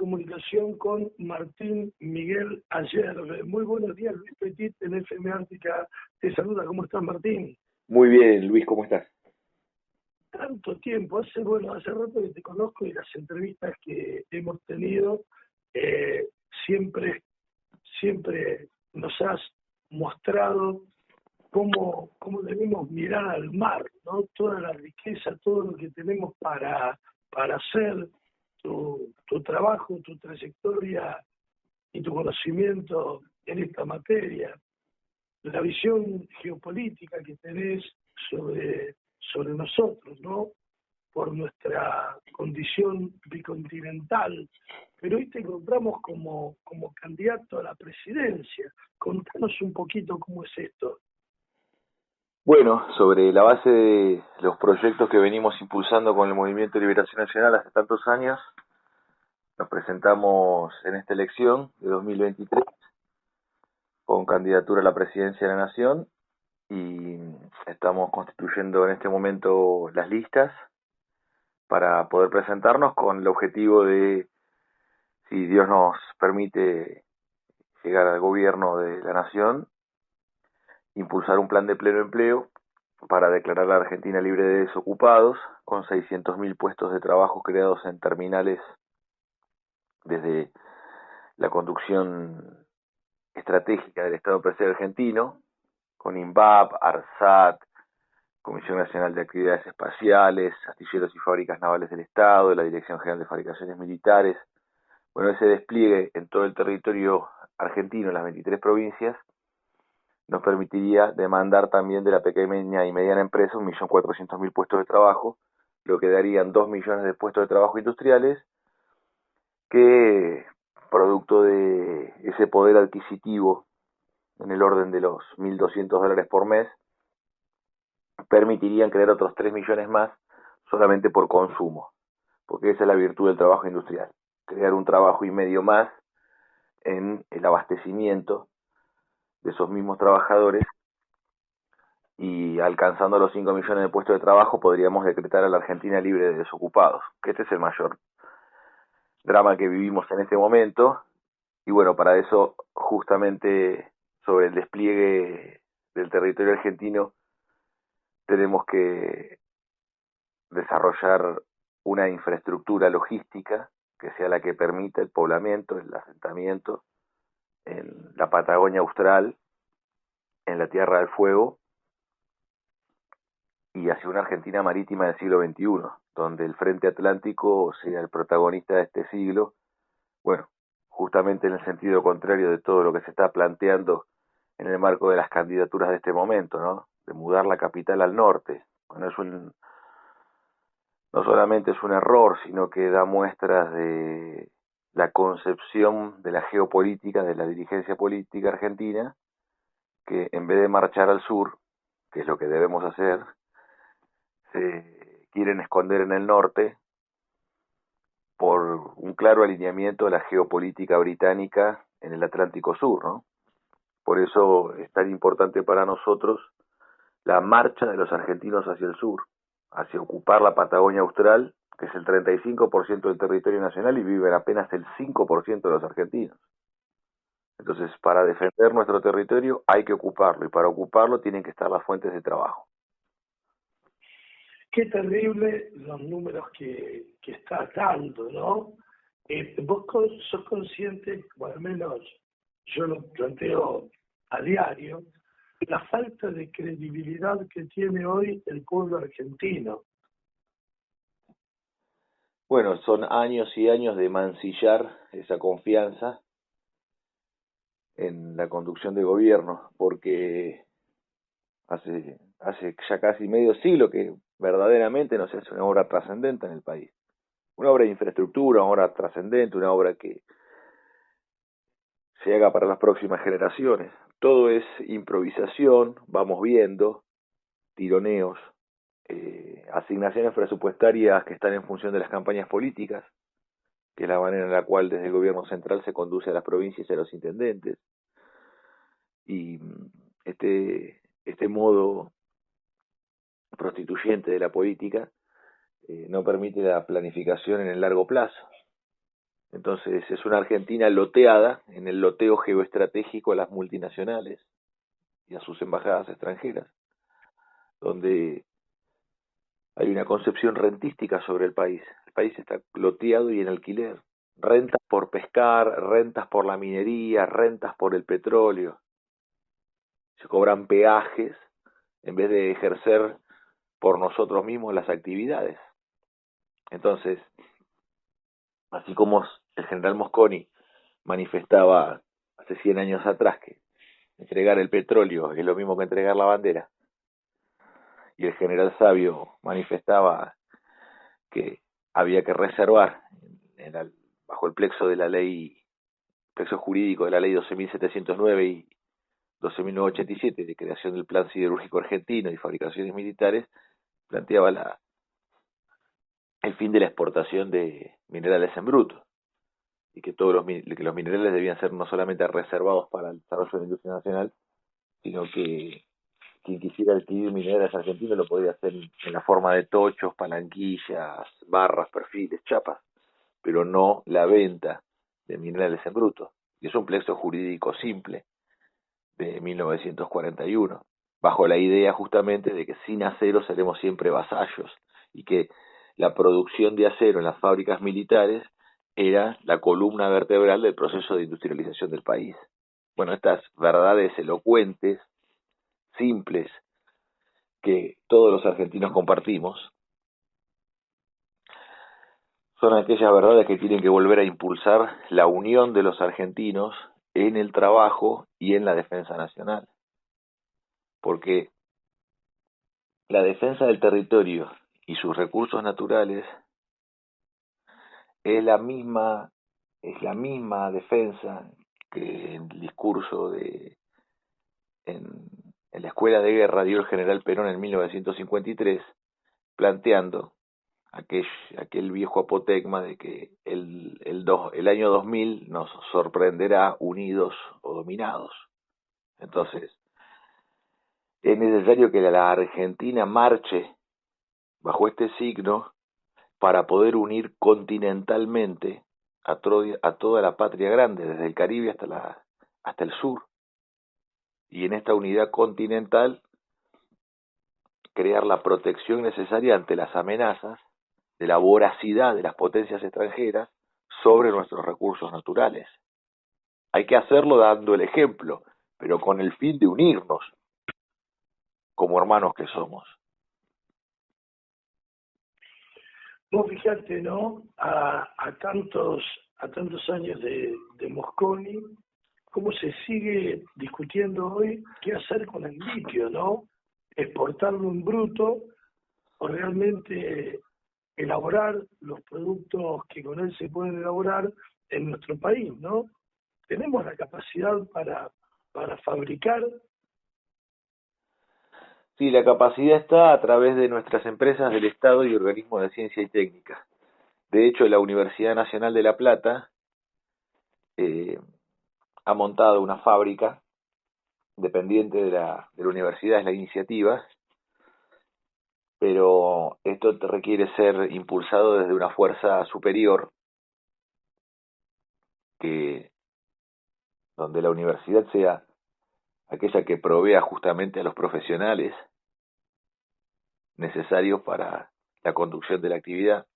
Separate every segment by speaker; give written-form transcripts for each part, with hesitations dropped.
Speaker 1: comunicación con Martín Miguel Ayerbe. Muy buenos días, Luis Petit, en FM Ártica. Te saluda, ¿cómo estás, Martín?
Speaker 2: Muy bien, Luis, ¿cómo estás?
Speaker 1: Tanto tiempo, hace rato que te conozco y las entrevistas que hemos tenido, siempre nos has mostrado cómo debemos mirar al mar, ¿no? Toda la riqueza, todo lo que tenemos para hacer, tu trabajo, tu trayectoria y tu conocimiento en esta materia, la visión geopolítica que tenés sobre nosotros, ¿no? Por nuestra condición bicontinental. Pero hoy te encontramos como candidato a la presidencia. Contanos un poquito cómo es esto.
Speaker 2: Bueno, sobre la base de los proyectos que venimos impulsando con el Movimiento de Liberación Nacional hace tantos años, nos presentamos en esta elección de 2023 con candidatura a la presidencia de la Nación y estamos constituyendo en este momento las listas para poder presentarnos con el objetivo de, si Dios nos permite llegar al gobierno de la Nación, impulsar un plan de pleno empleo para declarar a la Argentina libre de desocupados, con 600.000 puestos de trabajo creados en terminales desde la conducción estratégica del Estado Empresarial Argentino, con INVAP, ARSAT, Comisión Nacional de Actividades Espaciales, astilleros y fábricas navales del Estado, la Dirección General de Fabricaciones Militares. Bueno, ese despliegue en todo el territorio argentino, en las 23 provincias, nos permitiría demandar también de la pequeña y mediana empresa 1.400.000 puestos de trabajo, lo que darían 2 millones de puestos de trabajo industriales, que producto de ese poder adquisitivo en el orden de los $1.200 por mes, permitirían crear otros 3 millones más solamente por consumo, porque esa es la virtud del trabajo industrial, crear un trabajo y medio más en el abastecimiento de esos mismos trabajadores, y alcanzando los 5 millones de puestos de trabajo podríamos decretar a la Argentina libre de desocupados, que este es el mayor drama que vivimos en este momento. Y bueno, para eso justamente sobre el despliegue del territorio argentino tenemos que desarrollar una infraestructura logística que sea la que permita el poblamiento, el asentamiento en la Patagonia Austral, en la Tierra del Fuego, y hacia una Argentina marítima del siglo XXI, donde el frente atlántico sea el protagonista de este siglo, bueno, justamente en el sentido contrario de todo lo que se está planteando en el marco de las candidaturas de este momento, ¿no? De mudar la capital al norte. Bueno, no solamente es un error, sino que da muestras de la concepción de la geopolítica, de la dirigencia política argentina, que en vez de marchar al sur, que es lo que debemos hacer, se quieren esconder en el norte por un claro alineamiento de la geopolítica británica en el Atlántico Sur, ¿no? Por eso es tan importante para nosotros la marcha de los argentinos hacia el sur, hacia ocupar la Patagonia Austral, que es el 35% del territorio nacional y viven apenas el 5% de los argentinos. Entonces, para defender nuestro territorio hay que ocuparlo, y para ocuparlo tienen que estar las fuentes de trabajo.
Speaker 1: Qué terrible los números que estás dando, ¿no? Vos sos consciente, o al menos yo lo planteo a diario, la falta de credibilidad que tiene hoy el pueblo argentino.
Speaker 2: Bueno, son años y años de mancillar esa confianza en la conducción de gobierno, porque hace ya casi medio siglo que verdaderamente no se hace una obra trascendente en el país. Una obra de infraestructura, una obra trascendente, una obra que se haga para las próximas generaciones. Todo es improvisación, vamos viendo, tironeos, asignaciones presupuestarias que están en función de las campañas políticas, que es la manera en la cual desde el gobierno central se conduce a las provincias y a los intendentes. Y este modo prostituyente de la política no permite la planificación en el largo plazo. Entonces es una Argentina loteada en el loteo geoestratégico a las multinacionales y a sus embajadas extranjeras, donde hay una concepción rentística sobre el país. El país está loteado y en alquiler. Rentas por pescar, rentas por la minería, rentas por el petróleo. Se cobran peajes en vez de ejercer por nosotros mismos las actividades. Entonces, así como el general Mosconi manifestaba hace 100 años atrás que entregar el petróleo es lo mismo que entregar la bandera, y el general Sabio manifestaba que había que reservar bajo el plexo de la ley, plexo jurídico de la ley 12.709 y 12.987 de creación del Plan Siderúrgico Argentino y fabricaciones militares, planteaba el fin de la exportación de minerales en bruto, y que que los minerales debían ser no solamente reservados para el desarrollo de la industria nacional, sino que quien quisiera adquirir minerales argentinos lo podía hacer en la forma de tochos, palanquillas, barras, perfiles, chapas, pero no la venta de minerales en bruto. Y es un plexo jurídico simple de 1941, bajo la idea justamente de que sin acero seremos siempre vasallos, y que la producción de acero en las fábricas militares era la columna vertebral del proceso de industrialización del país. Bueno, estas verdades elocuentes, simples, que todos los argentinos compartimos, son aquellas verdades que tienen que volver a impulsar la unión de los argentinos en el trabajo y en la defensa nacional. Porque la defensa del territorio y sus recursos naturales es la misma defensa que en el discurso en, en la Escuela de Guerra dio el general Perón en 1953, planteando aquel viejo apotegma de que el año 2000 nos sorprenderá unidos o dominados. Entonces, es necesario que la Argentina marche bajo este signo para poder unir continentalmente a toda la patria grande, desde el Caribe hasta el sur. Y en esta unidad continental, crear la protección necesaria ante las amenazas de la voracidad de las potencias extranjeras sobre nuestros recursos naturales. Hay que hacerlo dando el ejemplo, pero con el fin de unirnos como hermanos que somos.
Speaker 1: Vos fijate, ¿no? A tantos años de Mosconi, cómo se sigue discutiendo hoy qué hacer con el litio, ¿no? Exportarlo en bruto o realmente elaborar los productos que con él se pueden elaborar en nuestro país, ¿no? Tenemos la capacidad para fabricar.
Speaker 2: Sí, la capacidad está a través de nuestras empresas del Estado y organismos de ciencia y técnica. De hecho, la Universidad Nacional de La Plata ha montado una fábrica dependiente de la universidad, es la iniciativa, pero esto requiere ser impulsado desde una fuerza superior, que donde la universidad sea aquella que provea justamente a los profesionales necesarios para la conducción de la actividad,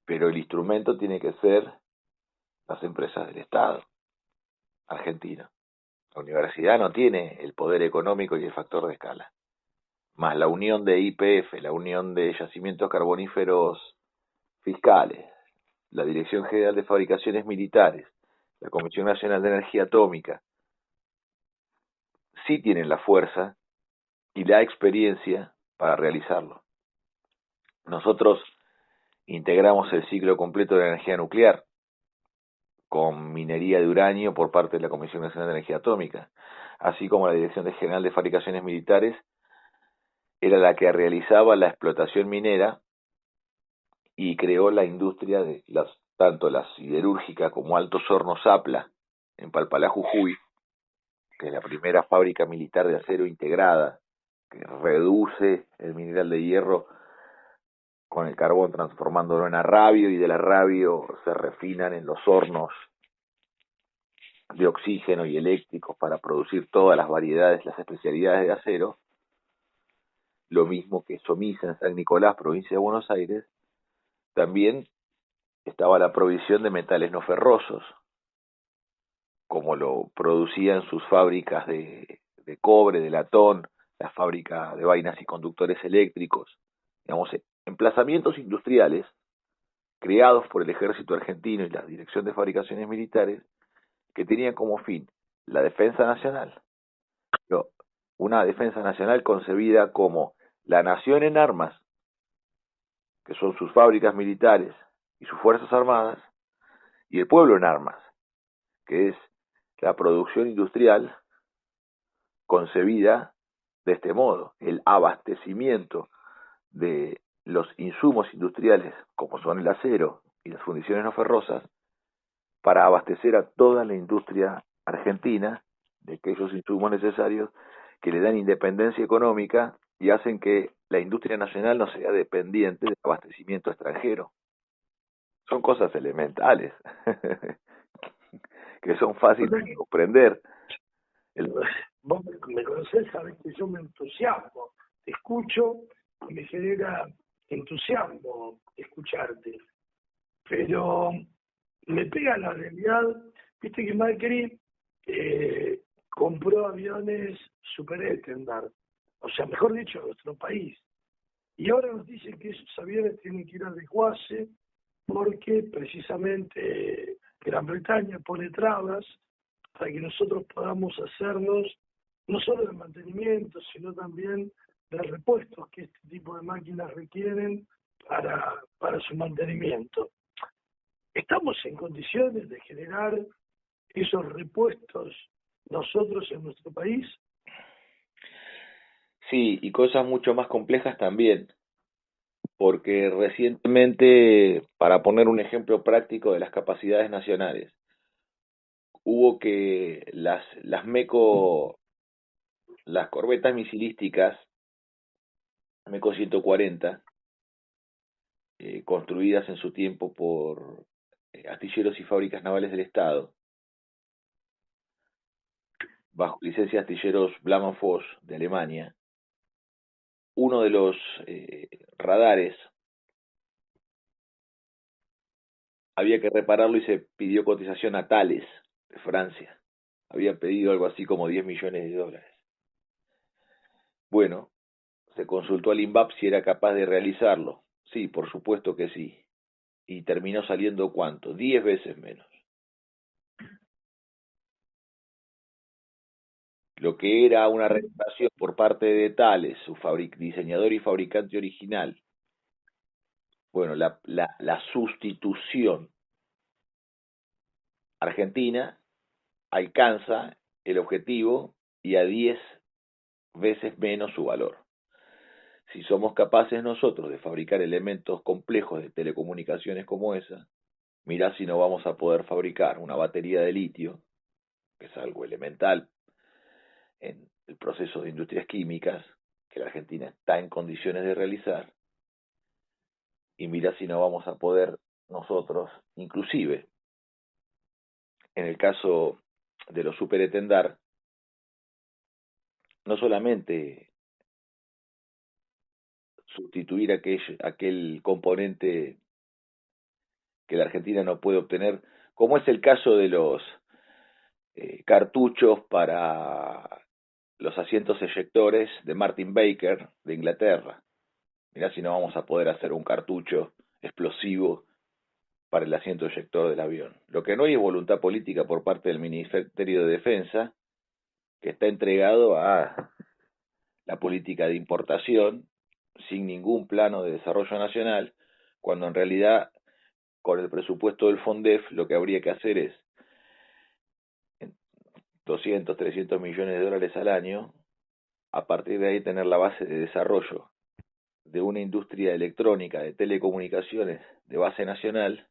Speaker 2: pero el instrumento tiene que ser las empresas del Estado argentino. La universidad no tiene el poder económico y el factor de escala, más la unión de YPF, la unión de yacimientos carboníferos fiscales, la Dirección General de Fabricaciones Militares, la Comisión Nacional de Energía Atómica, sí tienen la fuerza y la experiencia para realizarlo. Nosotros integramos el ciclo completo de la energía nuclear con minería de uranio por parte de la Comisión Nacional de Energía Atómica, así como la Dirección General de Fabricaciones Militares era la que realizaba la explotación minera y creó la industria de tanto la siderúrgica como Altos Hornos Zapla en Palpalá, Jujuy, que es la primera fábrica militar de acero integrada, que reduce el mineral de hierro con el carbón transformándolo en arrabio, y del arrabio se refinan en los hornos de oxígeno y eléctricos para producir todas las variedades, las especialidades de acero. Lo mismo que Somisa en San Nicolás, provincia de Buenos Aires, también estaba la provisión de metales no ferrosos, como lo producían sus fábricas de cobre, de latón, la fábrica de vainas y conductores eléctricos, digamos, emplazamientos industriales creados por el ejército argentino y la Dirección de Fabricaciones Militares, que tenían como fin la defensa nacional, pero una defensa nacional concebida como la nación en armas, que son sus fábricas militares y sus fuerzas armadas, y el pueblo en armas, que es la producción industrial concebida de este modo, el abastecimiento de los insumos industriales, como son el acero y las fundiciones no ferrosas, para abastecer a toda la industria argentina de aquellos insumos necesarios que le dan independencia económica y hacen que la industria nacional no sea dependiente del abastecimiento extranjero. Son cosas elementales que son fáciles de comprender.
Speaker 1: Vos me conocés, sabés que yo me entusiasmo, te escucho y me genera entusiasmo escucharte, pero me pega la realidad. Viste que Macri compró aviones Super Étendard, o sea, mejor dicho, a nuestro país, y ahora nos dicen que esos aviones tienen que ir a desguace porque precisamente Gran Bretaña pone trabas para que nosotros podamos hacernos no solo de mantenimiento, sino también de repuestos que este tipo de máquinas requieren para su mantenimiento. ¿Estamos en condiciones de generar esos repuestos nosotros en nuestro país?
Speaker 2: Sí, y cosas mucho más complejas también, porque recientemente, para poner un ejemplo práctico de las capacidades nacionales, hubo que las MECO, las corbetas misilísticas MECO 140, construidas en su tiempo por astilleros y fábricas navales del Estado, bajo licencia de astilleros Blamenfoss de Alemania, uno de los radares había que repararlo y se pidió cotización a Thales de Francia. Había pedido algo así como 10 millones de dólares. Bueno, se consultó al INVAP si era capaz de realizarlo. Sí, por supuesto que sí. Y terminó saliendo ¿cuánto? 10 veces menos. Lo que era una reparación por parte de Thales, su diseñador y fabricante original. Bueno, la sustitución argentina alcanza el objetivo y a 10 veces menos su valor. Si somos capaces nosotros de fabricar elementos complejos de telecomunicaciones como esa, mirá si no vamos a poder fabricar una batería de litio, que es algo elemental en el proceso de industrias químicas, que la Argentina está en condiciones de realizar, y mirá si no vamos a poder nosotros, inclusive, en el caso de los superetendar, no solamente sustituir aquel componente que la Argentina no puede obtener, como es el caso de los cartuchos para los asientos eyectores de Martin Baker de Inglaterra. Mirá si no vamos a poder hacer un cartucho explosivo para el asiento eyector del avión. Lo que no hay es voluntad política por parte del Ministerio de Defensa, que está entregado a la política de importación sin ningún plano de desarrollo nacional, cuando en realidad con el presupuesto del FONDEF lo que habría que hacer es 200, 300 millones de dólares al año, a partir de ahí tener la base de desarrollo de una industria electrónica, de telecomunicaciones de base nacional,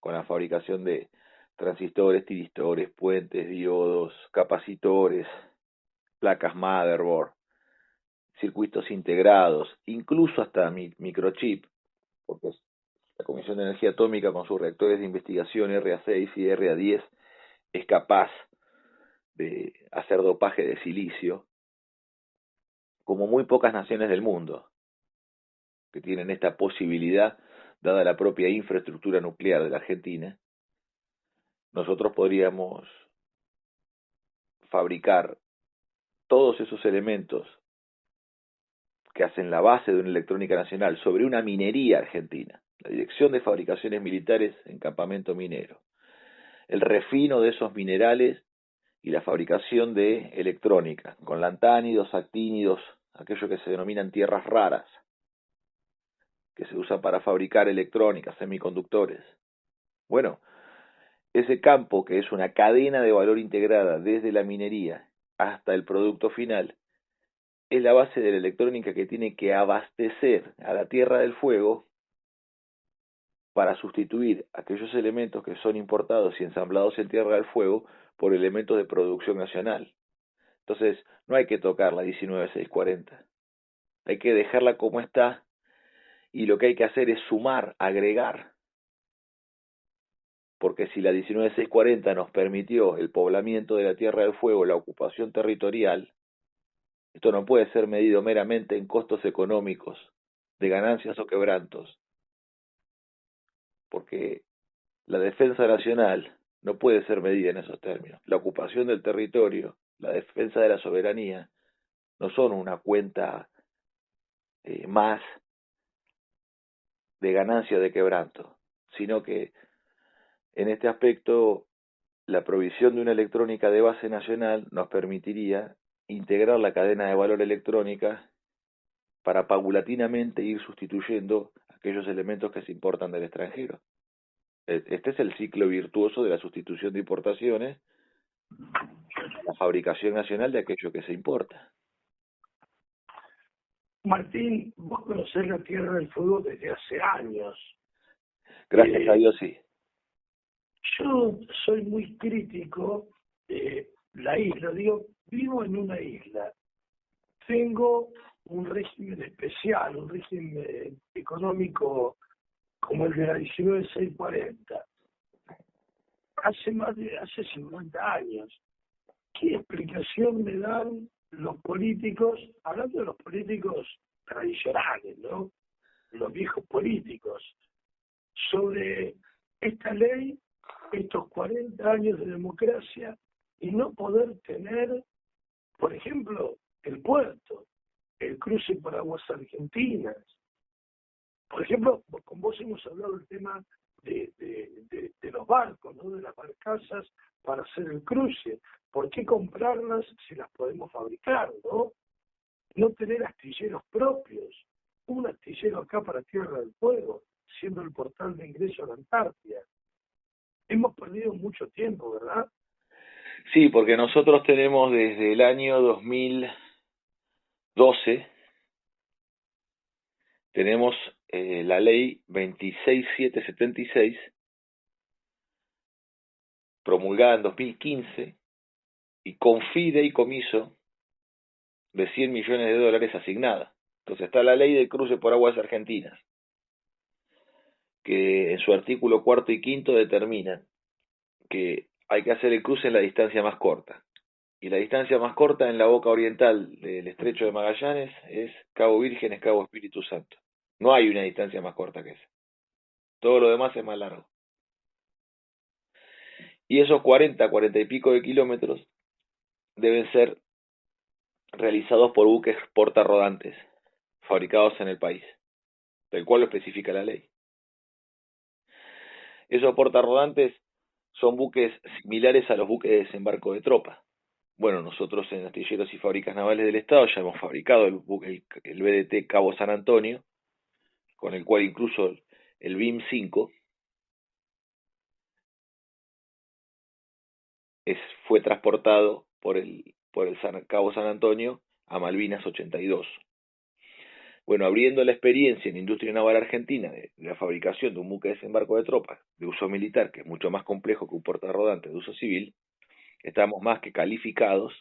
Speaker 2: con la fabricación de transistores, tiristores, puentes, diodos, capacitores, placas motherboard, circuitos integrados, incluso hasta microchip, porque la Comisión de Energía Atómica con sus reactores de investigación RA6 y RA10 es capaz de hacer dopaje de silicio, como muy pocas naciones del mundo que tienen esta posibilidad, dada la propia infraestructura nuclear de la Argentina. Nosotros podríamos fabricar todos esos elementos que hacen la base de una electrónica nacional sobre una minería argentina, la Dirección de Fabricaciones Militares en Campamento Minero, el refino de esos minerales y la fabricación de electrónica, con lantánidos, actínidos, aquello que se denominan tierras raras, que se usan para fabricar electrónica, semiconductores. Bueno, ese campo, que es una cadena de valor integrada desde la minería hasta el producto final, es la base de la electrónica que tiene que abastecer a la Tierra del Fuego para sustituir aquellos elementos que son importados y ensamblados en Tierra del Fuego por elementos de producción nacional. Entonces, no hay que tocar la 19640. Hay que dejarla como está y lo que hay que hacer es sumar, agregar. Porque si la 19640 nos permitió el poblamiento de la Tierra del Fuego, la ocupación territorial, esto no puede ser medido meramente en costos económicos, de ganancias o quebrantos, porque la defensa nacional no puede ser medida en esos términos. La ocupación del territorio, la defensa de la soberanía, no son una cuenta más de ganancia o de quebranto, sino que en este aspecto la provisión de una electrónica de base nacional nos permitiría integrar la cadena de valor electrónica para paulatinamente ir sustituyendo aquellos elementos que se importan del extranjero. Este es el ciclo virtuoso de la sustitución de importaciones, la fabricación nacional de aquello que se importa.
Speaker 1: Martín, vos conocés la Tierra del Fuego desde hace años.
Speaker 2: Gracias a Dios, sí.
Speaker 1: Yo soy muy crítico de la isla. Digo, vivo en una isla. Tengo un régimen especial, un régimen económico como el de la 19640. Hace 50 años. ¿Qué explicación me dan los políticos, hablando de los políticos tradicionales, ¿no? Los viejos políticos, sobre esta ley, estos 40 años de democracia y no poder tener, por ejemplo, el puerto, el cruce por aguas argentinas? Por ejemplo, con vos hemos hablado del tema de los barcos, ¿no? De las barcazas para hacer el cruce. ¿Por qué comprarlas si las podemos fabricar, no? No tener astilleros propios. Un astillero acá para Tierra del Fuego, siendo el portal de ingreso a la Antártida. Hemos perdido mucho tiempo, ¿verdad?
Speaker 2: Sí, porque nosotros tenemos desde el año 2012, tenemos la ley 26776, promulgada en 2015, y con fideicomiso de 100 millones de dólares asignada. Entonces está la ley del cruce por aguas argentinas, que en su artículo 4 y 5 determina que hay que hacer el cruce en la distancia más corta. Y la distancia más corta en la boca oriental del estrecho de Magallanes es Cabo Vírgenes, Cabo Espíritu Santo. No hay una distancia más corta que esa. Todo lo demás es más largo. Y esos 40 y pico de kilómetros deben ser realizados por buques portarrodantes fabricados en el país, del cual lo especifica la ley. Esos portarrodantes son buques similares a los buques de desembarco de tropa. Bueno, nosotros en Astilleros y Fábricas Navales del Estado ya hemos fabricado el BDT Cabo San Antonio, con el cual incluso el BIM 5 fue transportado por el Cabo San Antonio a Malvinas 82. Bueno, abriendo la experiencia en la industria naval argentina de la fabricación de un buque de desembarco de tropas de uso militar, que es mucho más complejo que un portarrodante de uso civil, estamos más que calificados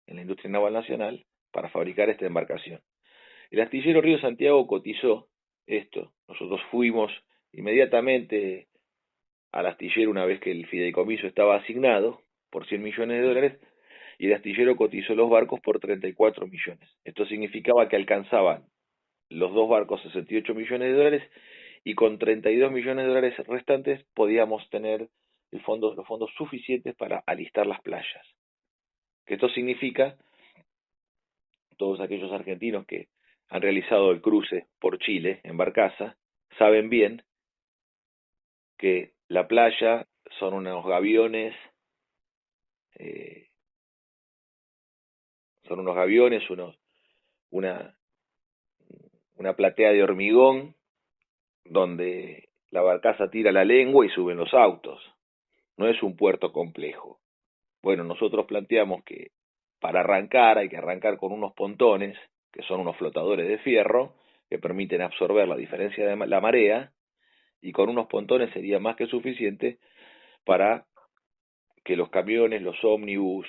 Speaker 2: en la industria naval nacional para fabricar esta embarcación. El astillero Río Santiago cotizó esto. Nosotros fuimos inmediatamente al astillero una vez que el fideicomiso estaba asignado por 100 millones de dólares y el astillero cotizó los barcos por 34 millones. Esto significaba que alcanzaban los dos barcos 68 millones de dólares y con 32 millones de dólares restantes podíamos tener los fondos suficientes para alistar las playas. Que esto significa, todos aquellos argentinos que han realizado el cruce por Chile en barcaza, saben bien que la playa son unos gaviones, eh, una, una platea de hormigón donde la barcaza tira la lengua y suben los autos. No es un puerto complejo. Bueno, nosotros planteamos que para arrancar hay que arrancar con unos pontones, que son unos flotadores de fierro, que permiten absorber la diferencia de la marea, y con unos pontones sería más que suficiente para que los camiones, los ómnibus,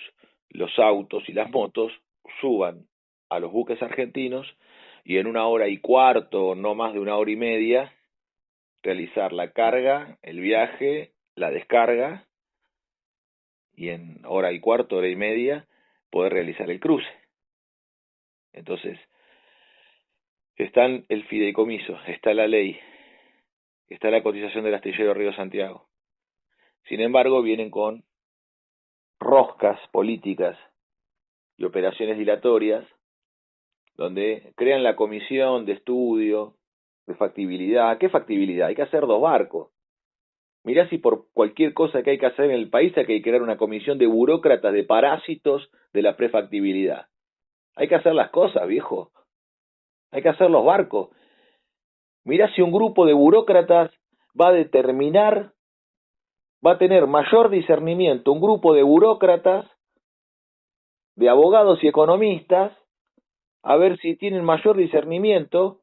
Speaker 2: los autos y las motos suban a los buques argentinos y en 1 hora y cuarto, no más de 1 hora y media, realizar la carga, el viaje, la descarga y en 1 hora y cuarto, 1 hora y media, poder realizar el cruce. Entonces, está el fideicomiso, está la ley, está la cotización del astillero Río Santiago. Sin embargo, vienen con roscas políticas y operaciones dilatorias, donde crean la comisión de estudio, de factibilidad. ¿Qué factibilidad? Hay que hacer 2 barcos. Mirá si por cualquier cosa que hay que hacer en el país hay que crear una comisión de burócratas, de parásitos de la prefactibilidad. Hay que hacer las cosas, viejo. Hay que hacer los barcos. Mirá si un grupo de burócratas va a determinar, va a tener mayor discernimiento, un grupo de burócratas, de abogados y economistas, a ver si tienen mayor discernimiento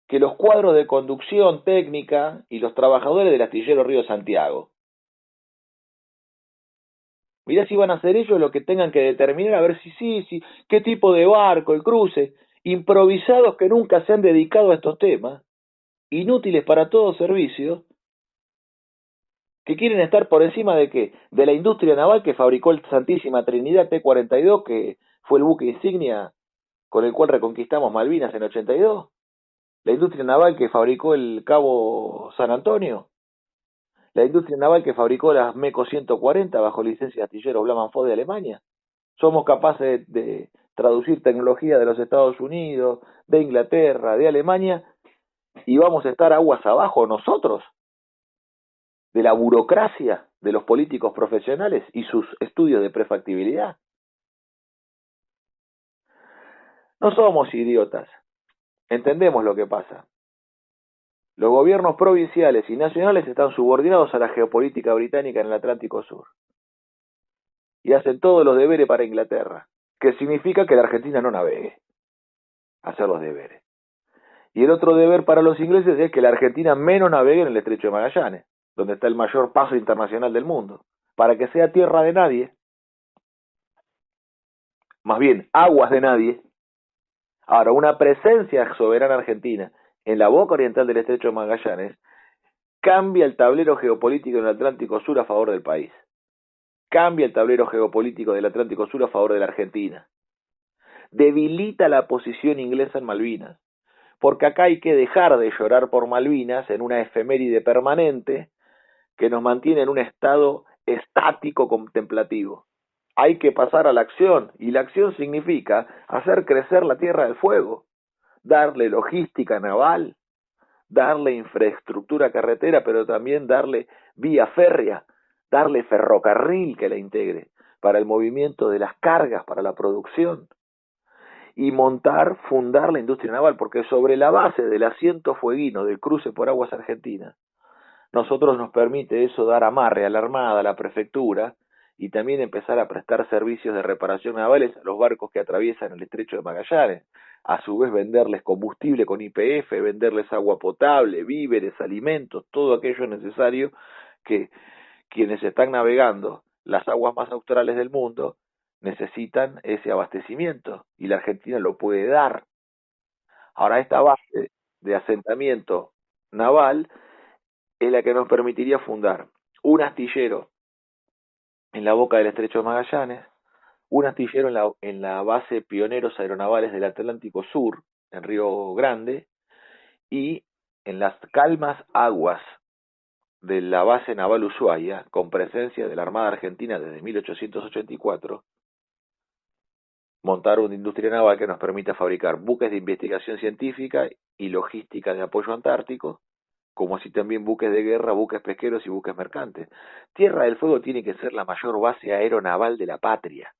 Speaker 2: que los cuadros de conducción técnica y los trabajadores del astillero Río Santiago. Mirá si van a hacer ellos lo que tengan que determinar, a ver si, qué tipo de barco, el cruce, improvisados que nunca se han dedicado a estos temas, inútiles para todo servicio, que quieren estar por encima de qué, de la industria naval que fabricó el Santísima Trinidad T-42, que fue el buque insignia con el cual reconquistamos Malvinas en 82, la industria naval que fabricó el Cabo San Antonio, la industria naval que fabricó las MECO 140 bajo licencia de astilleros Blaumann de Alemania. Somos capaces de traducir tecnología de los Estados Unidos, de Inglaterra, de Alemania, y vamos a estar aguas abajo nosotros, de la burocracia de los políticos profesionales y sus estudios de prefactibilidad. No somos idiotas, entendemos lo que pasa. Los gobiernos provinciales y nacionales están subordinados a la geopolítica británica en el Atlántico Sur y hacen todos los deberes para Inglaterra, que significa que la Argentina no navegue, hacer los deberes. Y el otro deber para los ingleses es que la Argentina menos navegue en el Estrecho de Magallanes, donde está el mayor paso internacional del mundo, para que sea tierra de nadie, más bien aguas de nadie. Ahora, una presencia soberana argentina en la boca oriental del Estrecho de Magallanes cambia el tablero geopolítico en el Atlántico Sur a favor del país. Cambia el tablero geopolítico del Atlántico Sur a favor de la Argentina. Debilita la posición inglesa en Malvinas. Porque acá hay que dejar de llorar por Malvinas en una efeméride permanente que nos mantiene en un estado estático contemplativo. Hay que pasar a la acción, y la acción significa hacer crecer la Tierra del Fuego, darle logística naval, darle infraestructura carretera, pero también darle vía férrea, darle ferrocarril que la integre para el movimiento de las cargas, para la producción, y fundar la industria naval, porque sobre la base del asiento fueguino del cruce por aguas argentinas, nosotros nos permite eso dar amarre a la Armada, a la Prefectura, y también empezar a prestar servicios de reparación navales a los barcos que atraviesan el Estrecho de Magallanes, a su vez venderles combustible con YPF, venderles agua potable, víveres, alimentos, todo aquello necesario que quienes están navegando las aguas más australes del mundo necesitan ese abastecimiento, y la Argentina lo puede dar. Ahora, esta base de asentamiento naval es la que nos permitiría fundar un astillero en la boca del Estrecho de Magallanes, un astillero en la base Pioneros Aeronavales del Atlántico Sur, en Río Grande, y en las calmas aguas de la base naval Ushuaia, con presencia de la Armada Argentina desde 1884, montar una industria naval que nos permita fabricar buques de investigación científica y logística de apoyo antártico, como así también buques de guerra, buques pesqueros y buques mercantes. Tierra del Fuego tiene que ser la mayor base aeronaval de la patria.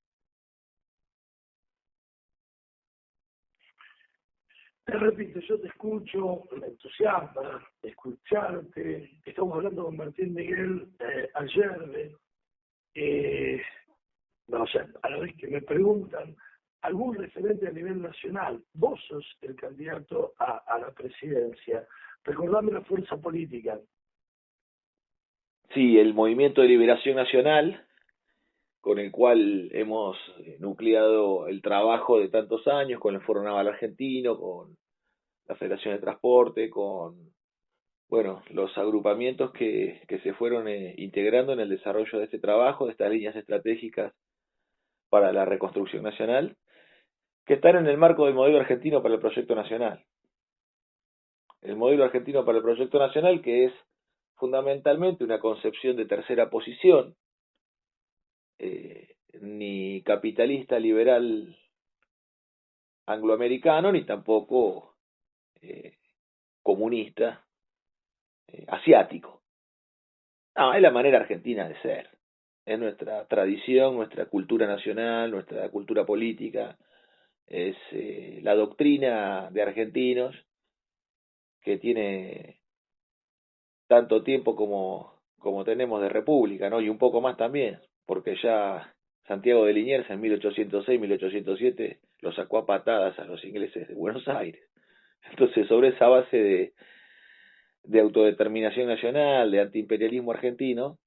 Speaker 1: Te repito, yo te escucho, me entusiasma escucharte. Estamos hablando con Martín Miguel ayer, no, o sea, a la vez que me preguntan, algún referente a nivel nacional, vos sos el candidato a la presidencia, recordame la fuerza política.
Speaker 2: Sí, el Movimiento de Liberación Nacional, con el cual hemos nucleado el trabajo de tantos años, con el Foro Naval Argentino, con la Federación de Transporte, con bueno, los agrupamientos que se fueron integrando en el desarrollo de este trabajo, de estas líneas estratégicas para la reconstrucción nacional, que están en el marco del modelo argentino para el proyecto nacional. El modelo argentino para el proyecto nacional, que es fundamentalmente una concepción de tercera posición, ni capitalista liberal angloamericano, ni tampoco comunista asiático. No, es la manera argentina de ser. Es nuestra tradición, nuestra cultura nacional, nuestra cultura política. Es la doctrina de argentinos que tiene tanto tiempo como tenemos de república, ¿no? Y un poco más también, porque ya Santiago de Liniers en 1806, 1807 lo sacó a patadas a los ingleses de Buenos Aires. Entonces, sobre esa base de autodeterminación nacional, de antiimperialismo argentino,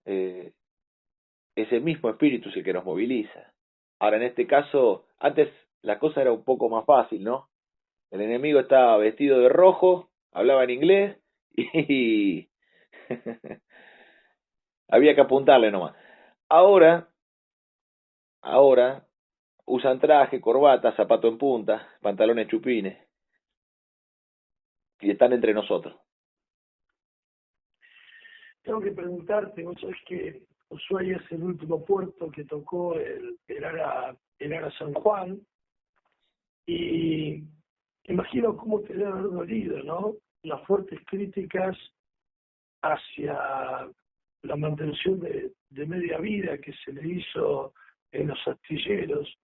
Speaker 2: eh, ese mismo espíritu es el que nos moviliza. Ahora, en este caso, antes la cosa era un poco más fácil, ¿no? El enemigo estaba vestido de rojo, hablaba en inglés y había que apuntarle nomás. Ahora, ahora usan traje, corbata, zapato en punta, pantalones chupines y están entre nosotros.
Speaker 1: Tengo que preguntarte, vos sabés que Ushuaia es el último puerto que tocó el Ara San Juan, y imagino cómo te debe haber dolido, ¿no? Las fuertes críticas hacia la mantención de media vida que se le hizo en los astilleros,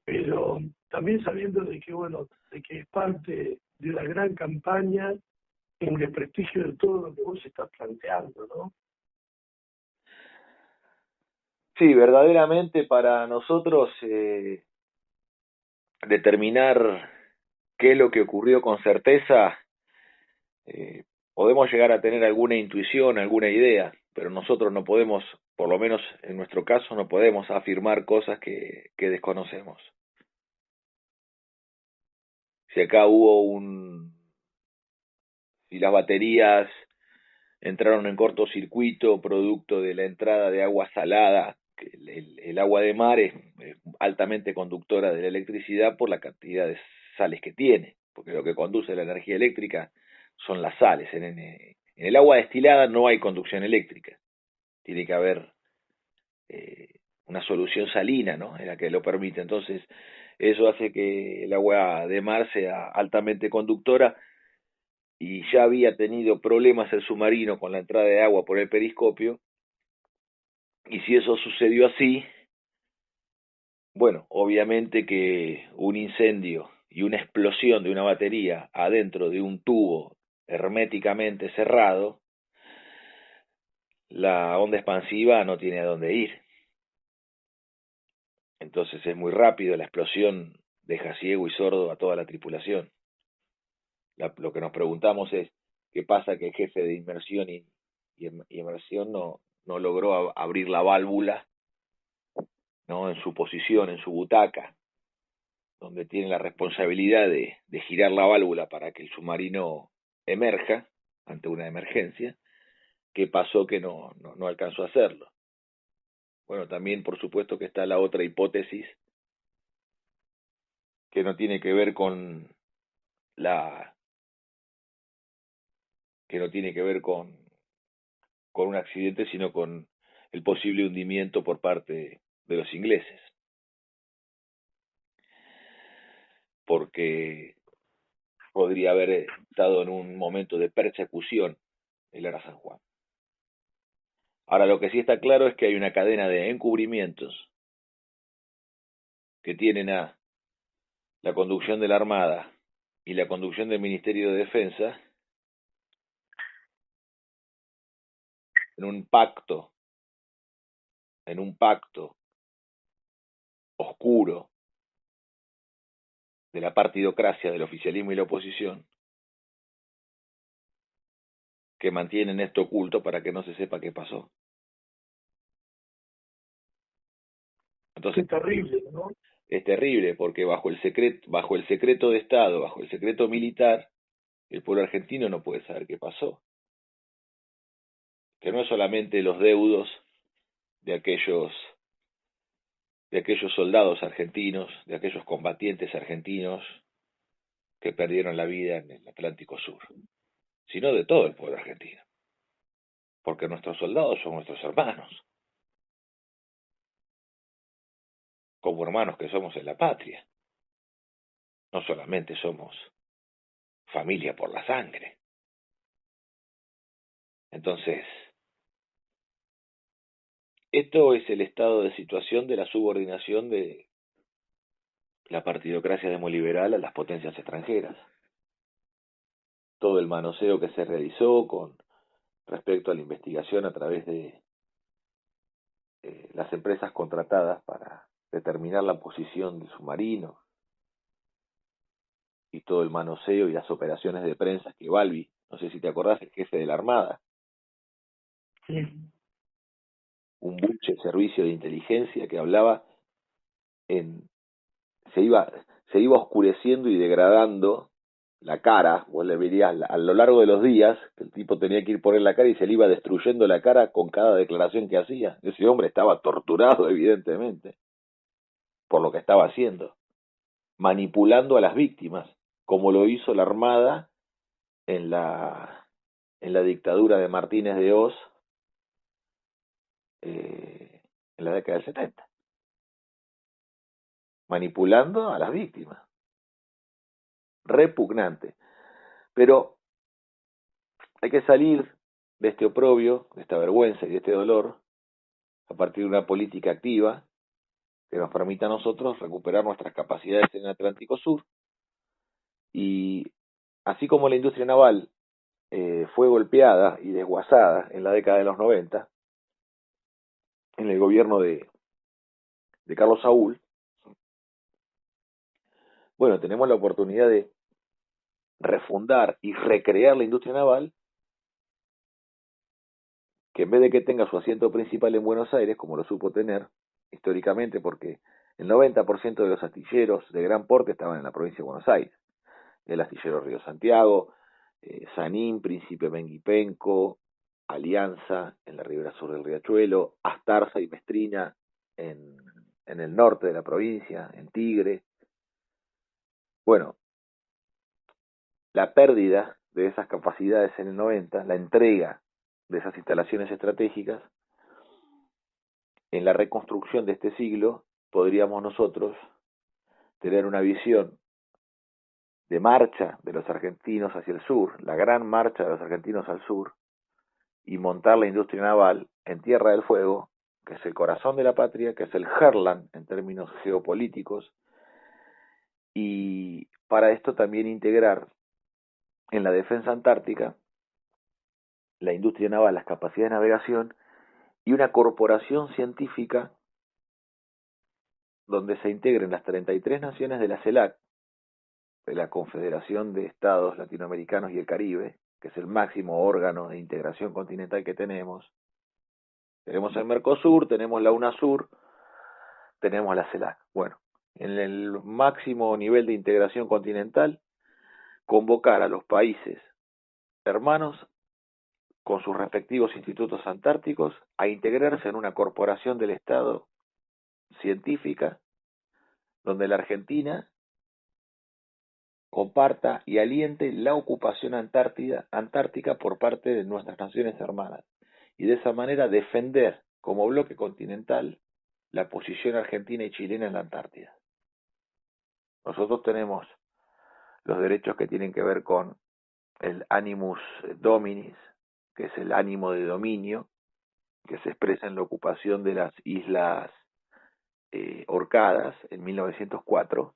Speaker 1: pero también sabiendo de que, bueno, de que es parte de una gran campaña en desprestigio de todo lo que vos estás planteando, ¿no?
Speaker 2: Sí, verdaderamente para nosotros determinar qué es lo que ocurrió con certeza, podemos llegar a tener alguna intuición, alguna idea, pero nosotros no podemos, por lo menos en nuestro caso, no podemos afirmar cosas que desconocemos. Si acá hubo si las baterías entraron en cortocircuito producto de la entrada de agua salada, que el agua de mar es altamente conductora de la electricidad por la cantidad de sales que tiene, porque lo que conduce la energía eléctrica son las sales. En el agua destilada no hay conducción eléctrica, tiene que haber una solución salina, ¿no? En la que lo permite. Entonces, eso hace que el agua de mar sea altamente conductora y ya había tenido problemas el submarino con la entrada de agua por el periscopio, y si eso sucedió así, bueno, obviamente que un incendio y una explosión de una batería adentro de un tubo herméticamente cerrado, la onda expansiva no tiene a dónde ir. Entonces es muy rápido, la explosión deja ciego y sordo a toda la tripulación. Lo que nos preguntamos es, ¿qué pasa que el jefe de inmersión y inmersión no logró abrir la válvula, ¿no? En su posición, en su butaca? donde tiene la responsabilidad de girar la válvula para que el submarino emerja ante una emergencia, que pasó que no alcanzó a hacerlo. Bueno, también por supuesto que está la otra hipótesis que no tiene que ver con que no tiene que ver con un accidente, sino con el posible hundimiento por parte de los ingleses, porque podría haber estado en un momento de persecución el Ara San Juan. Ahora, lo que sí está claro es que hay una cadena de encubrimientos que tienen a la conducción de la Armada y la conducción del Ministerio de Defensa en un pacto oscuro de la partidocracia, del oficialismo y la oposición, que mantienen esto oculto para que no se sepa qué pasó. Entonces,
Speaker 1: Qué terrible, ¿no?
Speaker 2: es terrible porque bajo el secreto de Estado, bajo el secreto militar, el pueblo argentino no puede saber qué pasó. Que no es solamente los deudos de aquellos soldados argentinos, de aquellos combatientes argentinos que perdieron la vida en el Atlántico Sur, sino de todo el pueblo argentino. Porque nuestros soldados son nuestros hermanos, como hermanos que somos en la patria. No solamente somos familia por la sangre. Entonces, esto es el estado de situación de la subordinación de la partidocracia demoliberal a las potencias extranjeras. Todo el manoseo que se realizó con respecto a la investigación a través de las empresas contratadas para determinar la posición del submarino y todo el manoseo y las operaciones de prensa que Balbi, no sé si te acordás, el jefe de la Armada,
Speaker 1: Sí.
Speaker 2: un buche servicio de inteligencia que hablaba en se iba oscureciendo y degradando la cara, vos le verías a lo largo de los días, que el tipo tenía que ir por la cara y se le iba destruyendo la cara con cada declaración que hacía. Ese hombre estaba torturado, evidentemente, por lo que estaba haciendo, manipulando a las víctimas, como lo hizo la Armada en la dictadura de Martínez de Hoz en la década del 70, manipulando a las víctimas. Repugnante. Pero hay que salir de este oprobio, de esta vergüenza y de este dolor a partir de una política activa que nos permita a nosotros recuperar nuestras capacidades en el Atlántico Sur. Y así como la industria naval fue golpeada y desguazada en la década de los 90, en el gobierno de Carlos Saúl, bueno, tenemos la oportunidad de refundar y recrear la industria naval, que en vez de que tenga su asiento principal en Buenos Aires, como lo supo tener históricamente, porque el 90% de los astilleros de gran porte estaban en la provincia de Buenos Aires, el astillero Río Santiago, Sanín, Príncipe Menguipenco, Alianza en la ribera sur del Riachuelo, Astarza y Mestrina en el norte de la provincia, en Tigre. Bueno, la pérdida de esas capacidades en el 90, la entrega de esas instalaciones estratégicas, en la reconstrucción de este siglo podríamos nosotros tener una visión de marcha de los argentinos hacia el sur, la gran marcha de los argentinos al sur, y montar la industria naval en Tierra del Fuego, que es el corazón de la patria, que es el Heartland en términos geopolíticos, y para esto también integrar en la defensa antártica la industria naval, las capacidades de navegación y una corporación científica donde se integren las 33 naciones de la CELAC, de la Confederación de Estados Latinoamericanos y el Caribe, que es el máximo órgano de integración continental que tenemos. Tenemos el Mercosur, tenemos la UNASUR, tenemos la CELAC. Bueno, en el máximo nivel de integración continental, convocar a los países hermanos con sus respectivos institutos antárticos a integrarse en una corporación del Estado científica, donde la Argentina comparta y aliente la ocupación antártica por parte de nuestras naciones hermanas, y de esa manera defender como bloque continental la posición argentina y chilena en la Antártida. Nosotros tenemos los derechos que tienen que ver con el animus dominis, que es el ánimo de dominio, que se expresa en la ocupación de las islas Orcadas en 1904,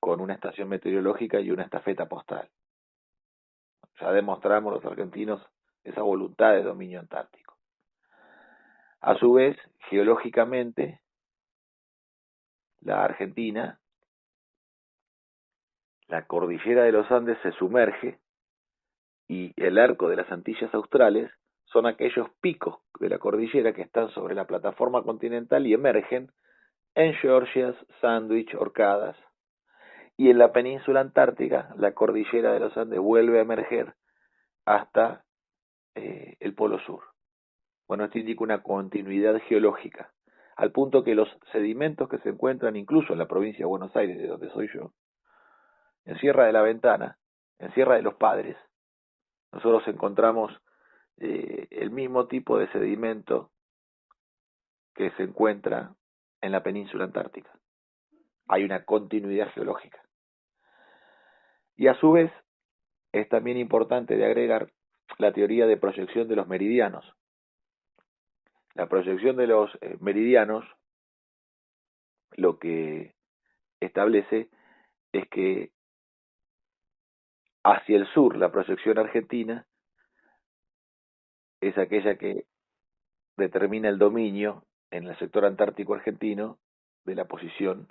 Speaker 2: con una estación meteorológica y una estafeta postal. Ya demostramos los argentinos esa voluntad de dominio antártico. A su vez, geológicamente, la Argentina, la cordillera de los Andes se sumerge y el arco de las Antillas Australes son aquellos picos de la cordillera que están sobre la plataforma continental y emergen en Georgias, Sandwich, Orcadas. Y en la península antártica, la cordillera de los Andes vuelve a emerger hasta el Polo Sur. Bueno, esto indica una continuidad geológica, al punto que los sedimentos que se encuentran incluso en la provincia de Buenos Aires, de donde soy yo, en Sierra de la Ventana, en Sierra de los Padres, nosotros encontramos el mismo tipo de sedimento que se encuentra en la península antártica. Hay una continuidad geológica. Y a su vez, es también importante de agregar la teoría de proyección de los meridianos. La proyección de los meridianos lo que establece es que hacia el sur la proyección argentina es aquella que determina el dominio en el sector antártico argentino de la posición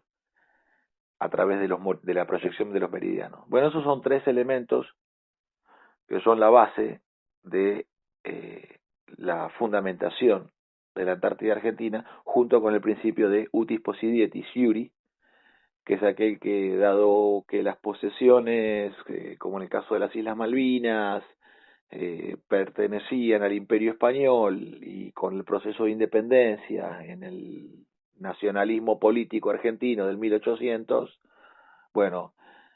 Speaker 2: a través de la proyección de los meridianos. Bueno, esos son tres elementos que son la base de la fundamentación de la Antártida Argentina, junto con el principio de utis possidetis iuri, que es aquel que, dado que las posesiones, como en el caso de las Islas Malvinas, pertenecían al Imperio Español, y con el proceso de independencia en el nacionalismo político argentino del 1800, bueno,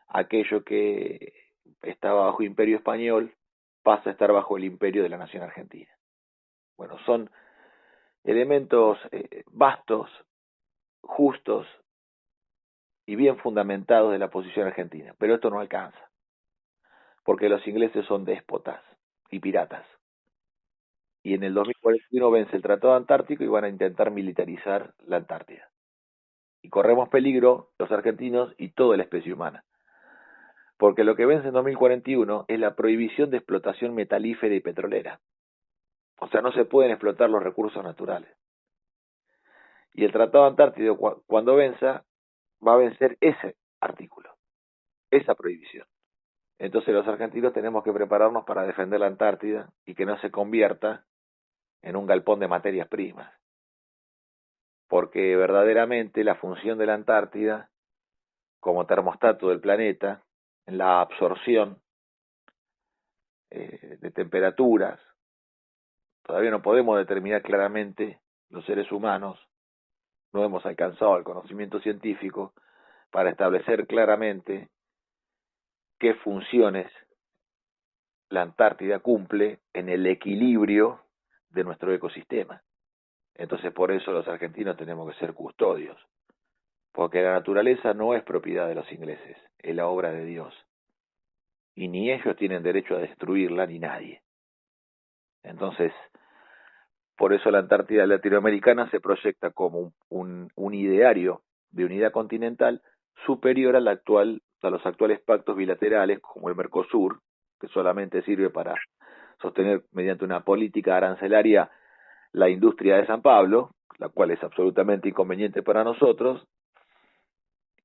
Speaker 2: aquello que estaba bajo Imperio Español pasa a estar bajo el imperio de la nación argentina. Bueno, son elementos vastos, justos y bien fundamentados de la posición argentina, pero esto no alcanza, porque los ingleses son déspotas y piratas. Y en el 2041 vence el Tratado Antártico y van a intentar militarizar la Antártida. Y corremos peligro los argentinos y toda la especie humana. Porque lo que vence en 2041 es la prohibición de explotación metalífera y petrolera. O sea, no se pueden explotar los recursos naturales. Y el Tratado Antártico, cuando venza, va a vencer ese artículo, esa prohibición. Entonces los argentinos tenemos que prepararnos para defender la Antártida y que no se convierta en un galpón de materias primas. Porque verdaderamente la función de la Antártida, como termostato del planeta, en la absorción de temperaturas, todavía no podemos determinar claramente los seres humanos, no hemos alcanzado el conocimiento científico para establecer claramente qué funciones la Antártida cumple en el equilibrio de nuestro ecosistema. Entonces por eso los argentinos tenemos que ser custodios, porque la naturaleza no es propiedad de los ingleses, es la obra de Dios, y ni ellos tienen derecho a destruirla ni nadie. Entonces, por eso la Antártida latinoamericana se proyecta como un ideario de unidad continental superior a los actuales pactos bilaterales como el Mercosur, que solamente sirve para sostener mediante una política arancelaria la industria de San Pablo, la cual es absolutamente inconveniente para nosotros,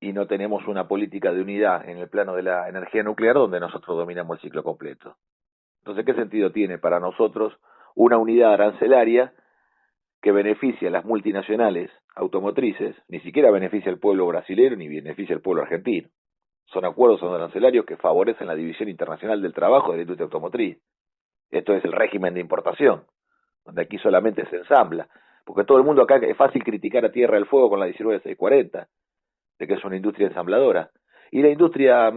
Speaker 2: y no tenemos una política de unidad en el plano de la energía nuclear donde nosotros dominamos el ciclo completo. Entonces, ¿qué sentido tiene para nosotros una unidad arancelaria que beneficia a las multinacionales automotrices, ni siquiera beneficia al pueblo brasileño ni beneficia al pueblo argentino. Son acuerdos arancelarios que favorecen la división internacional del trabajo de la industria automotriz. Esto es el régimen de importación, donde aquí solamente se ensambla. Porque todo el mundo acá, es fácil criticar a Tierra del Fuego con la 19640, de que es una industria ensambladora. Y la industria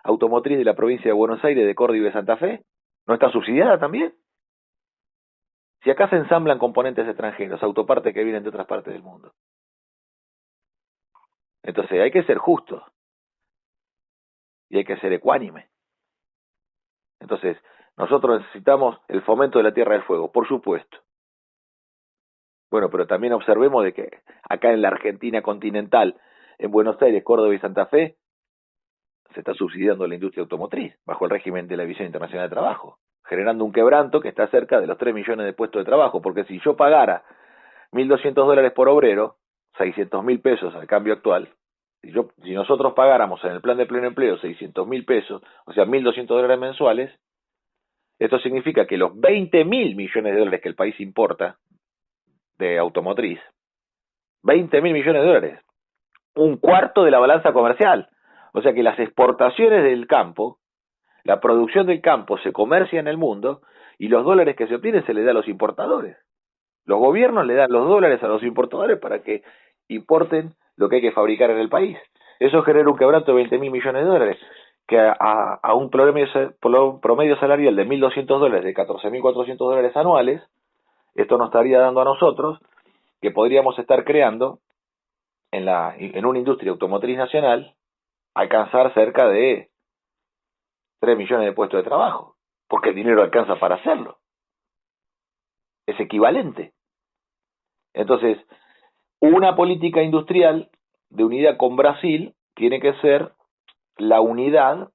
Speaker 2: automotriz de la provincia de Buenos Aires, de Córdoba y de Santa Fe, ¿no está subsidiada también? Si acá se ensamblan componentes extranjeros, autopartes que vienen de otras partes del mundo. Entonces hay que ser justos y hay que ser ecuánime. Entonces, nosotros necesitamos el fomento de la Tierra del Fuego, por supuesto. Bueno, pero también observemos de que acá en la Argentina continental, en Buenos Aires, Córdoba y Santa Fe, se está subsidiando la industria automotriz bajo el régimen de la División Internacional de Trabajo, generando un quebranto que está cerca de los 3 millones de puestos de trabajo, porque si yo pagara $1.200 por obrero, 600.000 pesos al cambio actual, si nosotros pagáramos en el plan de pleno empleo 600.000 pesos, o sea, $1.200 mensuales, esto significa que los 20.000 millones de dólares que el país importa de automotriz, 20.000 millones de dólares, un cuarto de la balanza comercial. O sea que las exportaciones del campo, la producción del campo se comercia en el mundo y los dólares que se obtienen se les da a los importadores. Los gobiernos le dan los dólares a los importadores para que importen lo que hay que fabricar en el país. Eso genera un quebranto de 20.000 millones de dólares, que a un promedio salarial de $1.200, de $14.400 anuales, esto nos estaría dando a nosotros que podríamos estar creando en una industria automotriz nacional alcanzar cerca de 3 millones de puestos de trabajo, porque el dinero alcanza para hacerlo. Es equivalente. Entonces, una política industrial de unidad con Brasil tiene que ser la unidad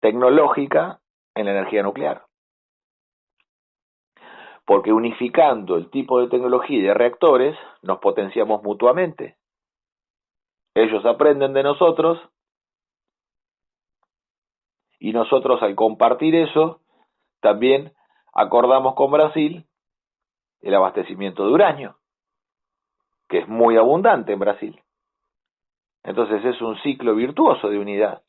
Speaker 2: tecnológica en la energía nuclear. Porque unificando el tipo de tecnología y de reactores, nos potenciamos mutuamente. Ellos aprenden de nosotros y nosotros al compartir eso, también acordamos con Brasil el abastecimiento de uranio, que es muy abundante en Brasil. Entonces es un ciclo virtuoso de unidad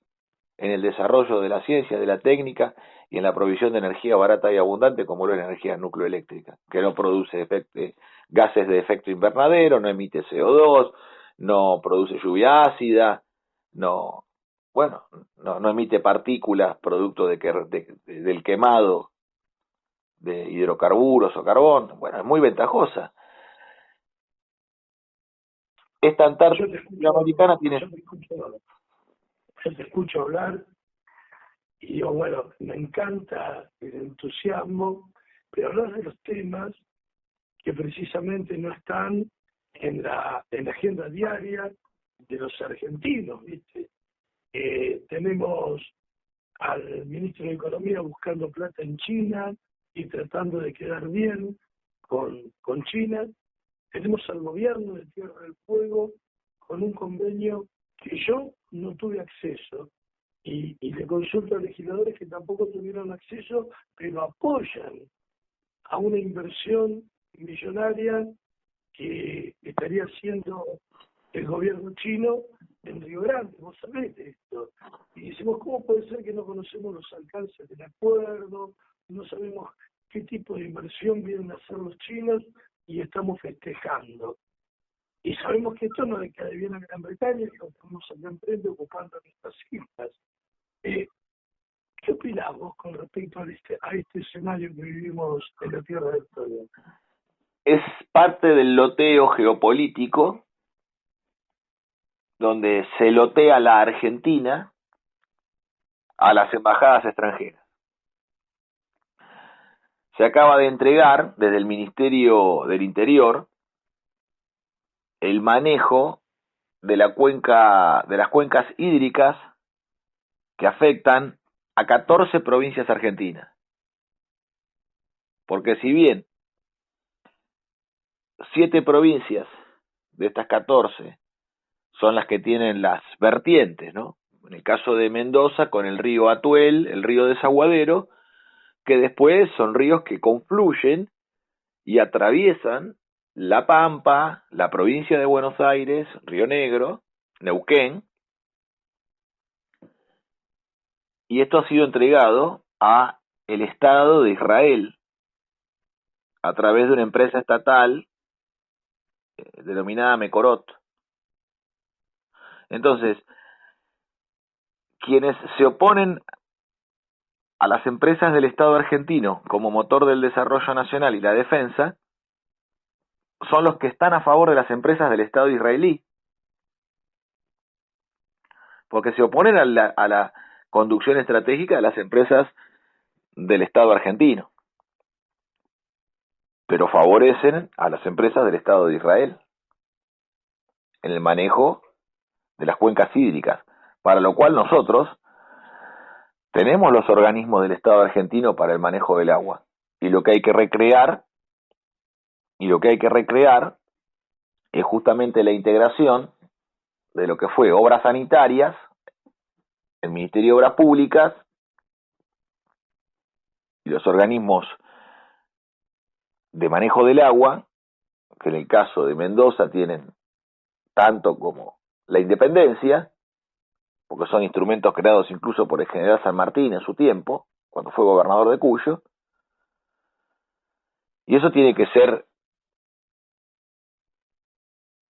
Speaker 2: en el desarrollo de la ciencia, de la técnica y en la provisión de energía barata y abundante como lo es la energía nucleoeléctrica, que no produce gases de efecto invernadero, no emite CO2, no produce lluvia ácida, no emite partículas producto del quemado de hidrocarburos o carbón. Bueno, es muy ventajosa. Esta Antártida americana tiene...
Speaker 1: Yo te escucho hablar y digo, bueno, me encanta el entusiasmo, pero hablar de los temas que precisamente no están en la agenda diaria de los argentinos, ¿viste? Tenemos al ministro de Economía buscando plata en China y tratando de quedar bien con China. Tenemos al gobierno de Tierra del Fuego con un convenio que yo no tuve acceso y le consulto a legisladores que tampoco tuvieron acceso, pero apoyan a una inversión millonaria que estaría haciendo el gobierno chino en Río Grande. Vos sabés de esto. Y decimos, ¿cómo puede ser que no conocemos los alcances del acuerdo? No sabemos qué tipo de inversión vienen a hacer los chinos y estamos festejando. Y sabemos que esto no le cae bien a Gran Bretaña, que lo tenemos acá enfrente ocupando nuestras islas. ¿Qué opinamos con respecto a este escenario que vivimos en la Tierra del Fuego?
Speaker 2: Es parte del loteo geopolítico donde se lotea la Argentina a las embajadas extranjeras. Se acaba de entregar desde el Ministerio del Interior el manejo de las cuencas hídricas que afectan a 14 provincias argentinas. Porque si bien 7 provincias de estas 14 son las que tienen las vertientes, ¿no? En el caso de Mendoza, con el río Atuel, el río Desaguadero, que después son ríos que confluyen y atraviesan La Pampa, la provincia de Buenos Aires, Río Negro, Neuquén, y esto ha sido entregado a el Estado de Israel a través de una empresa estatal denominada Mekorot. Entonces, quienes se oponen a las empresas del Estado argentino como motor del desarrollo nacional y la defensa son los que están a favor de las empresas del Estado israelí, porque se oponen a la conducción estratégica de las empresas del Estado argentino, pero favorecen a las empresas del Estado de Israel en el manejo de las cuencas hídricas, para lo cual nosotros tenemos los organismos del Estado argentino para el manejo del agua, y lo que hay que recrear es justamente la integración de lo que fue obras sanitarias, el Ministerio de Obras Públicas y los organismos de manejo del agua, que en el caso de Mendoza tienen tanto como la Independencia, porque son instrumentos creados incluso por el general San Martín en su tiempo, cuando fue gobernador de Cuyo, y eso tiene que ser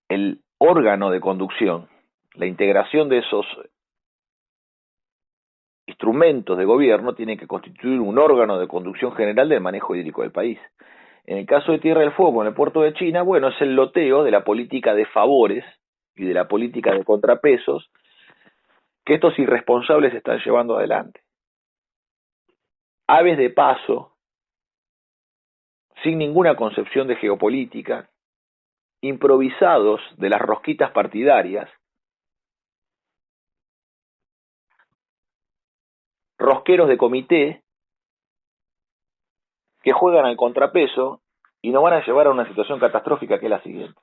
Speaker 2: el órgano de conducción, la integración de esos instrumentos de gobierno tiene que constituir un órgano de conducción general del manejo hídrico del país. En el caso de Tierra del Fuego, en el puerto de China, bueno, es el loteo de la política de favores y de la política de contrapesos que estos irresponsables están llevando adelante. Aves de paso, sin ninguna concepción de geopolítica, improvisados de las rosquitas partidarias, rosqueros de comité que juegan al contrapeso y nos van a llevar a una situación catastrófica que es la siguiente.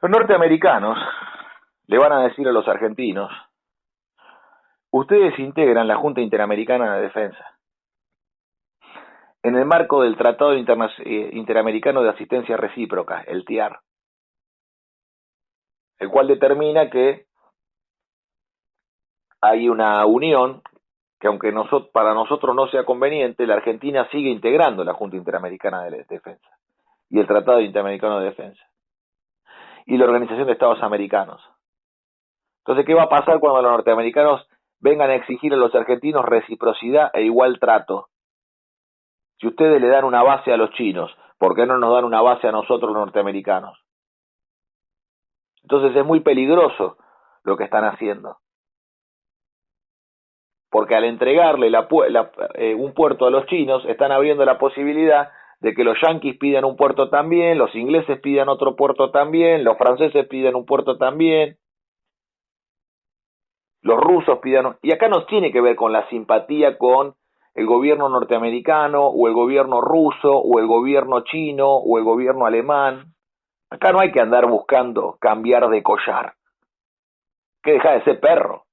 Speaker 2: Los norteamericanos le van a decir a los argentinos: ustedes integran la Junta Interamericana de Defensa en el marco del Tratado Interamericano de Asistencia Recíproca, el TIAR, el cual determina que hay una unión que, aunque para nosotros no sea conveniente, la Argentina sigue integrando la Junta Interamericana de Defensa y el Tratado Interamericano de Defensa y la Organización de Estados Americanos. Entonces, ¿qué va a pasar cuando los norteamericanos vengan a exigir a los argentinos reciprocidad e igual trato? Si ustedes le dan una base a los chinos, ¿por qué no nos dan una base a nosotros los norteamericanos? Entonces es muy peligroso lo que están haciendo, porque al entregarle un puerto a los chinos, están abriendo la posibilidad de que los yanquis pidan un puerto también, los ingleses pidan otro puerto también, los franceses pidan un puerto también, los rusos pidan... Y acá no tiene que ver con la simpatía con el gobierno norteamericano, o el gobierno ruso, o el gobierno chino, o el gobierno alemán. Acá no hay que andar buscando cambiar de collar. Que deja de ser perro.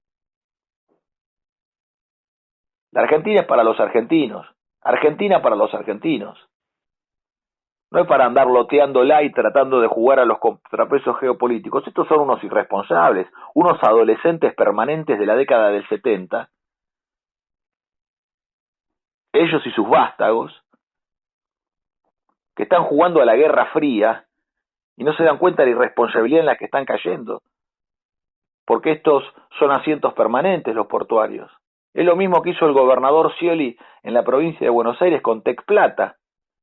Speaker 2: La Argentina es para los argentinos. Argentina para los argentinos. No es para andar loteándola y tratando de jugar a los contrapesos geopolíticos. Estos son unos irresponsables, unos adolescentes permanentes de la década del 70. Ellos y sus vástagos, que están jugando a la Guerra Fría y no se dan cuenta de la irresponsabilidad en la que están cayendo. Porque estos son asientos permanentes, los portuarios. Es lo mismo que hizo el gobernador Scioli en la provincia de Buenos Aires con Tec Plata,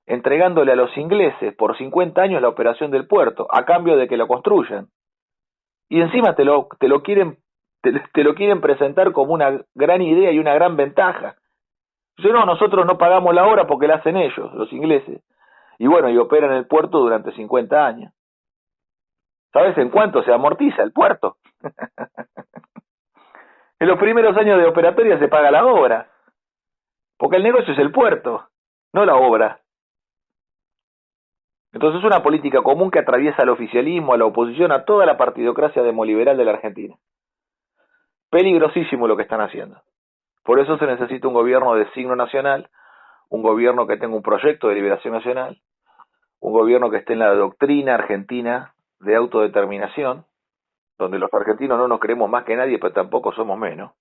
Speaker 2: entregándole a los ingleses por 50 años la operación del puerto, a cambio de que lo construyan. Y encima te lo quieren presentar como una gran idea y una gran ventaja. Yo no, nosotros no pagamos la obra porque la hacen ellos, los ingleses. Y bueno, y operan el puerto durante 50 años. ¿Sabes en cuánto se amortiza el puerto? En los primeros años de operatoria se paga la obra. Porque el negocio es el puerto, no la obra. Entonces es una política común que atraviesa al oficialismo, a la oposición, a toda la partidocracia demoliberal de la Argentina. Peligrosísimo lo que están haciendo. Por eso se necesita un gobierno de signo nacional, un gobierno que tenga un proyecto de liberación nacional, un gobierno que esté en la doctrina argentina de autodeterminación, donde los argentinos no nos creemos más que nadie, pero tampoco somos menos,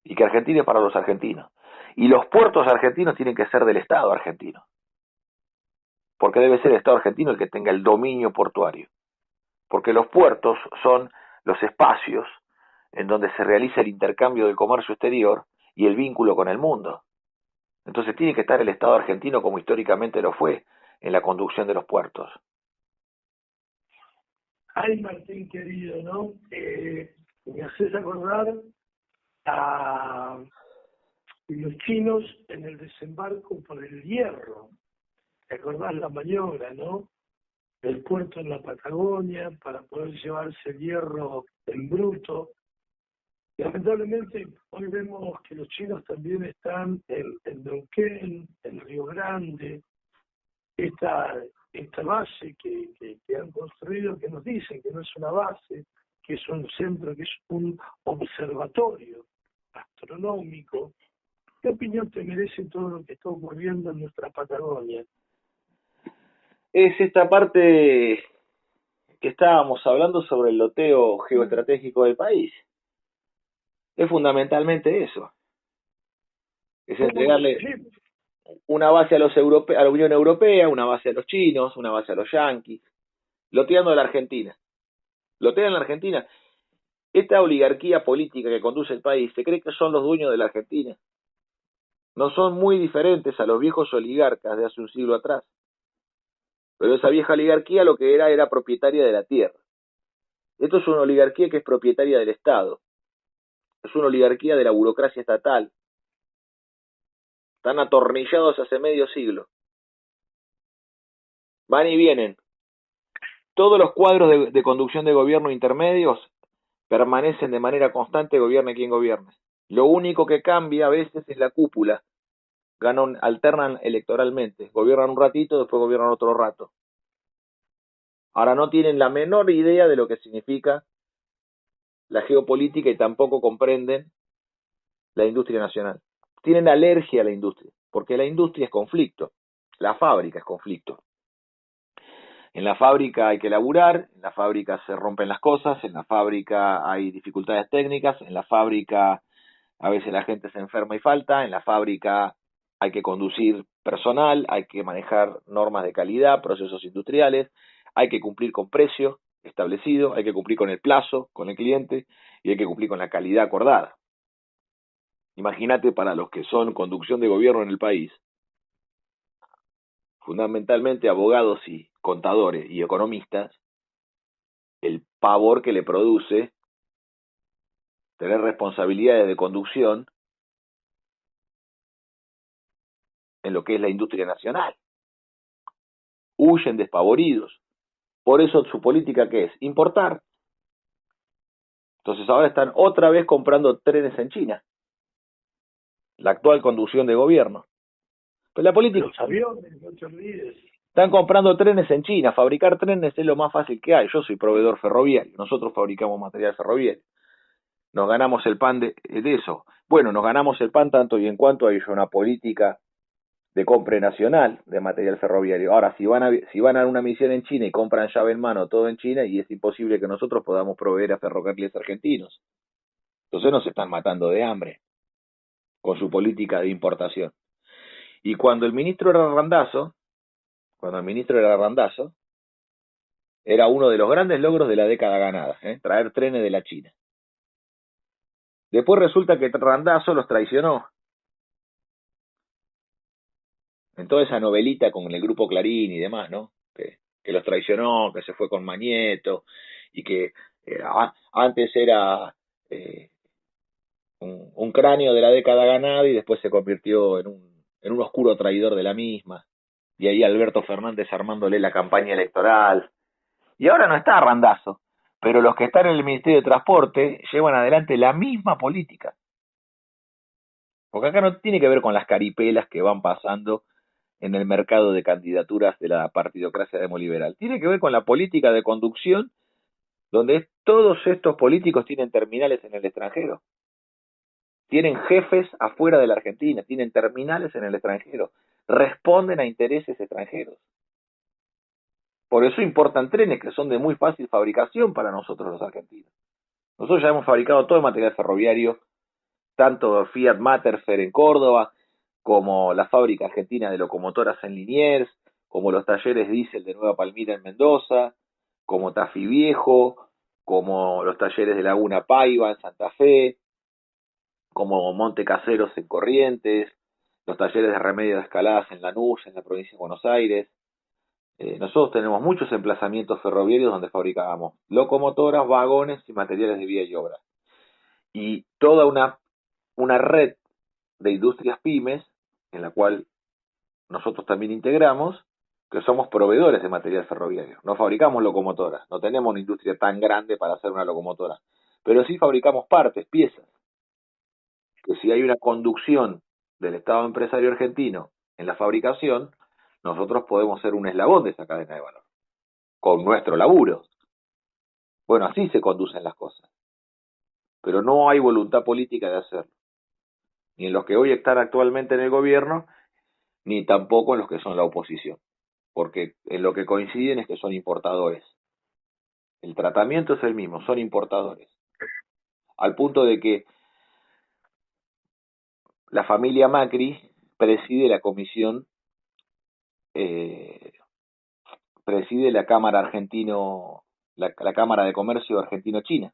Speaker 2: y que Argentina es para los argentinos. Y los puertos argentinos tienen que ser del Estado argentino, porque debe ser el Estado argentino el que tenga el dominio portuario, porque los puertos son los espacios en donde se realiza el intercambio del comercio exterior y el vínculo con el mundo. Entonces tiene que estar el Estado argentino como históricamente lo fue en la conducción de los puertos.
Speaker 1: Ay, Martín querido, ¿no? Me haces acordar a los chinos en el desembarco por el Hierro. ¿Te acordás la maniobra, no? Del puerto en la Patagonia para poder llevarse el hierro en bruto. Lamentablemente hoy vemos que los chinos también están en Neuquén, en Río Grande, esta base que han construido, que nos dicen que no es una base, que es un centro, que es un observatorio astronómico. ¿Qué opinión te merece todo lo que está ocurriendo en nuestra Patagonia?
Speaker 2: Es esta parte que estábamos hablando sobre el loteo geoestratégico del país. Es fundamentalmente eso. Es entregarle una base a los a la Unión Europea, una base a los chinos, una base a los yanquis, loteando a la Argentina. Lotean la Argentina. Esta oligarquía política que conduce el país se cree que son los dueños de la Argentina. No son muy diferentes a los viejos oligarcas de hace un siglo atrás. Pero esa vieja oligarquía lo que era propietaria de la tierra. Esto es una oligarquía que es propietaria del Estado. Es una oligarquía de la burocracia estatal. Están atornillados hace medio siglo. Van y vienen. Todos los cuadros de conducción de gobierno intermedios permanecen de manera constante, gobierne quien gobierne. Lo único que cambia a veces es la cúpula. Alternan electoralmente. Gobiernan un ratito, después gobiernan otro rato. Ahora no tienen la menor idea de lo que significa la geopolítica y tampoco comprenden la industria nacional. Tienen alergia a la industria, porque la industria es conflicto, la fábrica es conflicto. En la fábrica hay que laburar, en la fábrica se rompen las cosas, en la fábrica hay dificultades técnicas, en la fábrica a veces la gente se enferma y falta, en la fábrica hay que conducir personal, hay que manejar normas de calidad, procesos industriales, hay que cumplir con precio establecido, hay que cumplir con el plazo, con el cliente, y hay que cumplir con la calidad acordada. Imagínate para los que son conducción de gobierno en el país, fundamentalmente abogados y contadores y economistas, el pavor que le produce tener responsabilidades de conducción en lo que es la industria nacional. Huyen despavoridos. Por eso su política, ¿qué es? Importar. Entonces ahora están otra vez comprando trenes en China. La actual conducción de gobierno. Pero la política...
Speaker 1: Los aviones, no te olvides.
Speaker 2: Están comprando trenes en China. Fabricar trenes es lo más fácil que hay. Yo soy proveedor ferroviario. Nosotros fabricamos material ferroviario. Nos ganamos el pan de eso. Bueno, nos ganamos el pan tanto y en cuanto hay una política de compra nacional de material ferroviario. Ahora, si van a una misión en China y compran llave en mano todo en China, y es imposible que nosotros podamos proveer a ferrocarriles argentinos. Entonces nos están matando de hambre con su política de importación. Y cuando el ministro era Randazzo, era uno de los grandes logros de la década ganada, traer trenes de la China. Después resulta que Randazzo los traicionó. En toda esa novelita con el grupo Clarín y demás, ¿no? Que los traicionó, que se fue con Mañeto, y que antes era un cráneo de la década ganada y después se convirtió en un oscuro traidor de la misma. Y ahí Alberto Fernández armándole la campaña electoral. Y ahora no está Randazzo, pero los que están en el Ministerio de Transporte llevan adelante la misma política. Porque acá no tiene que ver con las caripelas que van pasando en el mercado de candidaturas de la partidocracia demoliberal. Tiene que ver con la política de conducción, donde todos estos políticos tienen terminales en el extranjero. tienen jefes afuera de la Argentina, tienen terminales en el extranjero, responden a intereses extranjeros. Por eso importan trenes que son de muy fácil fabricación para nosotros los argentinos. Nosotros ya hemos fabricado todo el material ferroviario, tanto Fiat Matterfer en Córdoba, como la fábrica argentina de locomotoras en Liniers, como los talleres diésel de Nueva Palmira en Mendoza, como Tafí Viejo, como los talleres de Laguna Paiva en Santa Fe, como Monte Caseros en Corrientes, los talleres de Remedio de Escaladas en Lanús, en la provincia de Buenos Aires. Nosotros tenemos muchos emplazamientos ferroviarios donde fabricábamos locomotoras, vagones y materiales de vía y obra. Y toda una red de industrias pymes, en la cual nosotros también integramos, que somos proveedores de material ferroviario. No fabricamos locomotoras, no tenemos una industria tan grande para hacer una locomotora, pero sí fabricamos partes, piezas, que si hay una conducción del Estado empresario argentino en la fabricación, nosotros podemos ser un eslabón de esa cadena de valor, con nuestro laburo. Bueno, así se conducen las cosas, pero no hay voluntad política de hacerlo, ni en los que hoy están actualmente en el gobierno, ni tampoco en los que son la oposición, porque en lo que coinciden es que son importadores. El tratamiento es el mismo, son importadores. Al punto de que la familia Macri preside la comisión, preside la Cámara la Cámara de Comercio Argentino-China,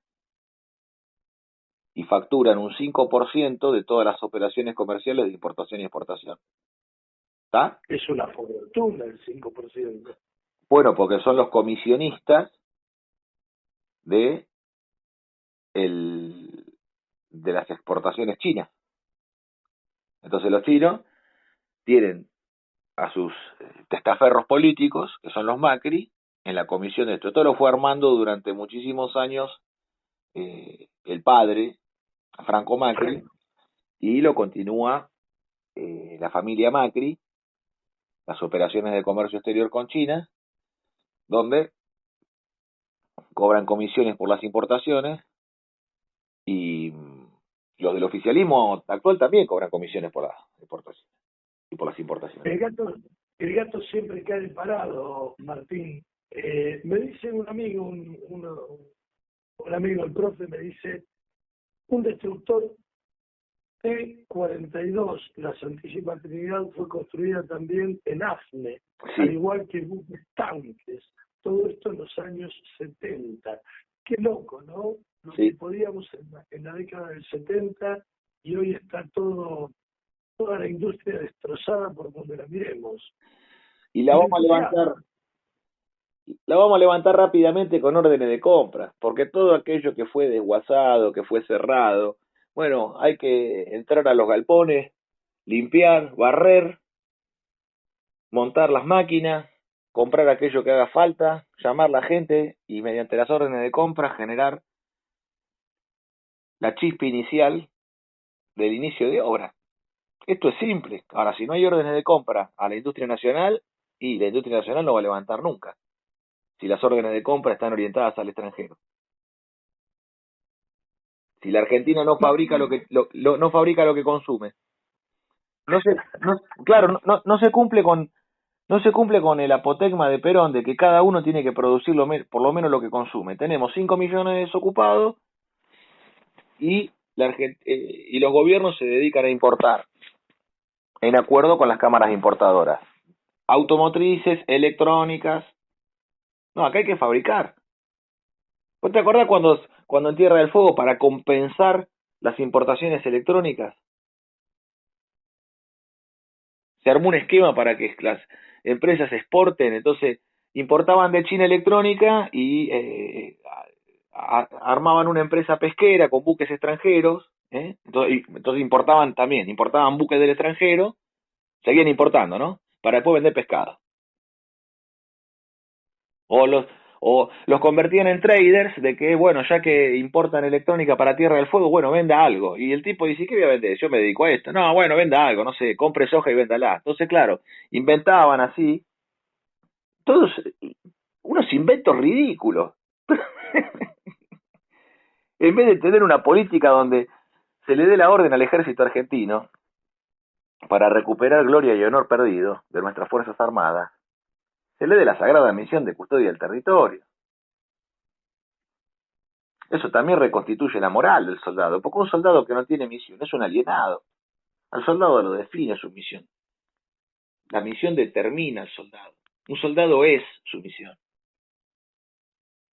Speaker 2: y facturan un 5% de todas las operaciones comerciales de importación y exportación. ¿Está?
Speaker 1: Es una fortuna el 5%.
Speaker 2: Bueno, porque son los comisionistas de las exportaciones chinas. Entonces los chinos tienen a sus testaferros políticos, que son los Macri, en la comisión de esto. Esto lo fue armando durante muchísimos años el padre, Franco Macri, y lo continúa la familia Macri, las operaciones de comercio exterior con China, donde cobran comisiones por las importaciones, y los del oficialismo actual también cobran comisiones por las exportaciones y por las importaciones.
Speaker 1: El gato siempre cae parado, Martín. Me dice un amigo, un amigo, el profe, me dice, un destructor T-42, la Santísima Trinidad, fue construida también en AFNE, sí, al igual que buques tanques. Todo esto en los años 70. Qué loco, ¿no? Lo sí, que podíamos en la década del 70, y hoy está toda la industria destrozada por donde la miremos.
Speaker 2: Y la vamos a levantar rápidamente con órdenes de compra, porque todo aquello que fue desguazado, que fue cerrado, bueno, hay que entrar a los galpones, limpiar, barrer, montar las máquinas, comprar aquello que haga falta, llamar a la gente y mediante las órdenes de compra generar la chispa inicial del inicio de obra. Esto es simple. Ahora, si no hay órdenes de compra a la industria nacional, y la industria nacional no va a levantar nunca, si las órdenes de compra están orientadas al extranjero. Si la Argentina no fabrica no fabrica lo que consume, no se cumple con el apotegma de Perón de que cada uno tiene que producir por lo menos lo que consume. Tenemos 5 millones desocupados y los gobiernos se dedican a importar en acuerdo con las cámaras importadoras. Automotrices, electrónicas. No, acá hay que fabricar. ¿Vos te acordás cuando en Tierra del Fuego, para compensar las importaciones electrónicas, se armó un esquema para que las empresas exporten? Entonces importaban de China electrónica y armaban una empresa pesquera con buques extranjeros, entonces importaban buques del extranjero, seguían importando, ¿no? Para después vender pescado. O los convertían en traders de que, bueno, ya que importan electrónica para Tierra del Fuego, bueno, venda algo. Y el tipo dice, ¿qué voy a vender? Yo me dedico a esto. No, bueno, venda algo, no sé, compre soja y véndala. Entonces, claro, inventaban así, todos unos inventos ridículos. En vez de tener una política donde se le dé la orden al ejército argentino para recuperar gloria y honor perdido de nuestras Fuerzas Armadas, se le dé la sagrada misión de custodia del territorio. Eso también reconstituye la moral del soldado, porque un soldado que no tiene misión es un alienado. Al soldado lo define su misión. La misión determina al soldado. Un soldado es su misión.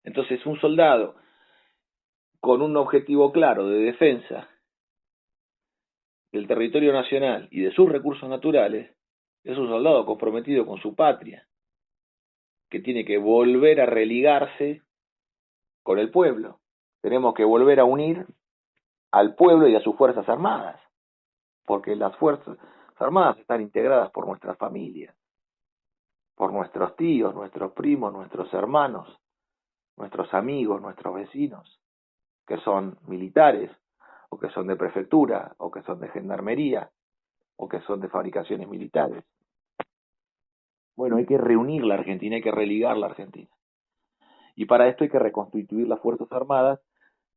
Speaker 2: Entonces, un soldado con un objetivo claro de defensa del territorio nacional y de sus recursos naturales es un soldado comprometido con su patria, que tiene que volver a religarse con el pueblo. Tenemos que volver a unir al pueblo y a sus Fuerzas Armadas, porque las Fuerzas Armadas están integradas por nuestras familias, por nuestros tíos, nuestros primos, nuestros hermanos, nuestros amigos, nuestros vecinos, que son militares, o que son de prefectura, o que son de gendarmería, o que son de fabricaciones militares. Bueno, hay que reunir la Argentina, hay que religar la Argentina. Y para esto hay que reconstituir las Fuerzas Armadas,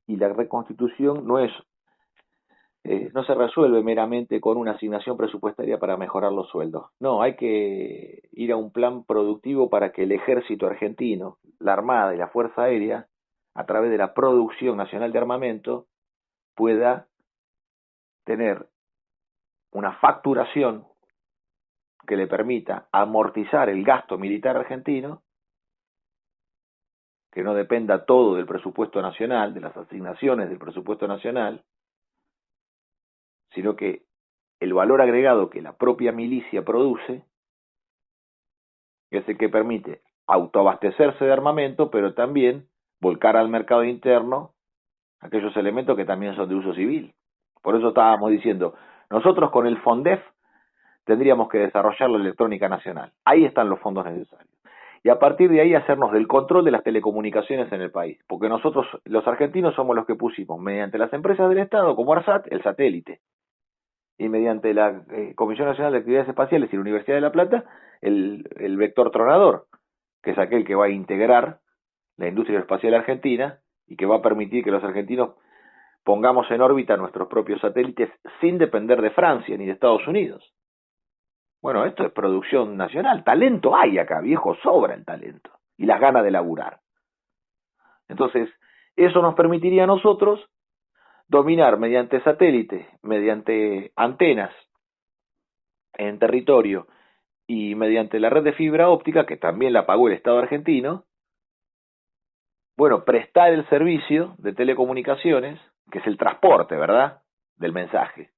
Speaker 2: y la reconstitución no se resuelve meramente con una asignación presupuestaria para mejorar los sueldos. No, hay que ir a un plan productivo para que el ejército argentino, la Armada y la Fuerza Aérea, a través de la producción nacional de armamento, pueda tener una facturación que le permita amortizar el gasto militar argentino, que no dependa todo del presupuesto nacional, de las asignaciones del presupuesto nacional, sino que el valor agregado que la propia milicia produce es el que permite autoabastecerse de armamento, pero también volcar al mercado interno aquellos elementos que también son de uso civil. Por eso estábamos diciendo, nosotros con el FONDEF tendríamos que desarrollar la electrónica nacional. Ahí están los fondos necesarios. Y a partir de ahí hacernos del control de las telecomunicaciones en el país. Porque nosotros, los argentinos, somos los que pusimos, mediante las empresas del Estado, como ARSAT, el satélite. Y mediante la Comisión Nacional de Actividades Espaciales y la Universidad de La Plata, el vector tronador, que es aquel que va a integrar la industria espacial argentina y que va a permitir que los argentinos pongamos en órbita nuestros propios satélites sin depender de Francia ni de Estados Unidos. Bueno, esto es producción nacional. Talento hay acá, viejo, sobra el talento. Y las ganas de laburar. Entonces, eso nos permitiría a nosotros dominar mediante satélite, mediante antenas en territorio y mediante la red de fibra óptica, que también la pagó el Estado argentino, bueno, prestar el servicio de telecomunicaciones, que es el transporte, ¿verdad?, del mensaje.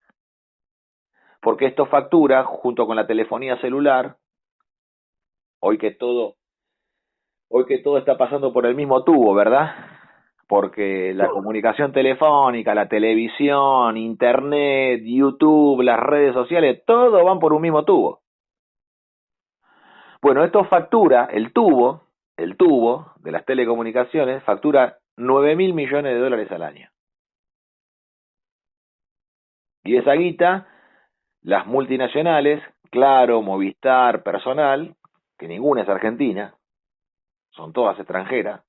Speaker 2: Porque esto factura junto con la telefonía celular, hoy que todo está pasando por el mismo tubo, ¿verdad? Porque la comunicación telefónica, la televisión, internet, YouTube, las redes sociales, todo van por un mismo tubo. Bueno, esto factura, el tubo de las telecomunicaciones, factura 9.000 millones de dólares al año. Y esa guita, las multinacionales, Claro, Movistar, Personal, que ninguna es argentina, son todas extranjeras,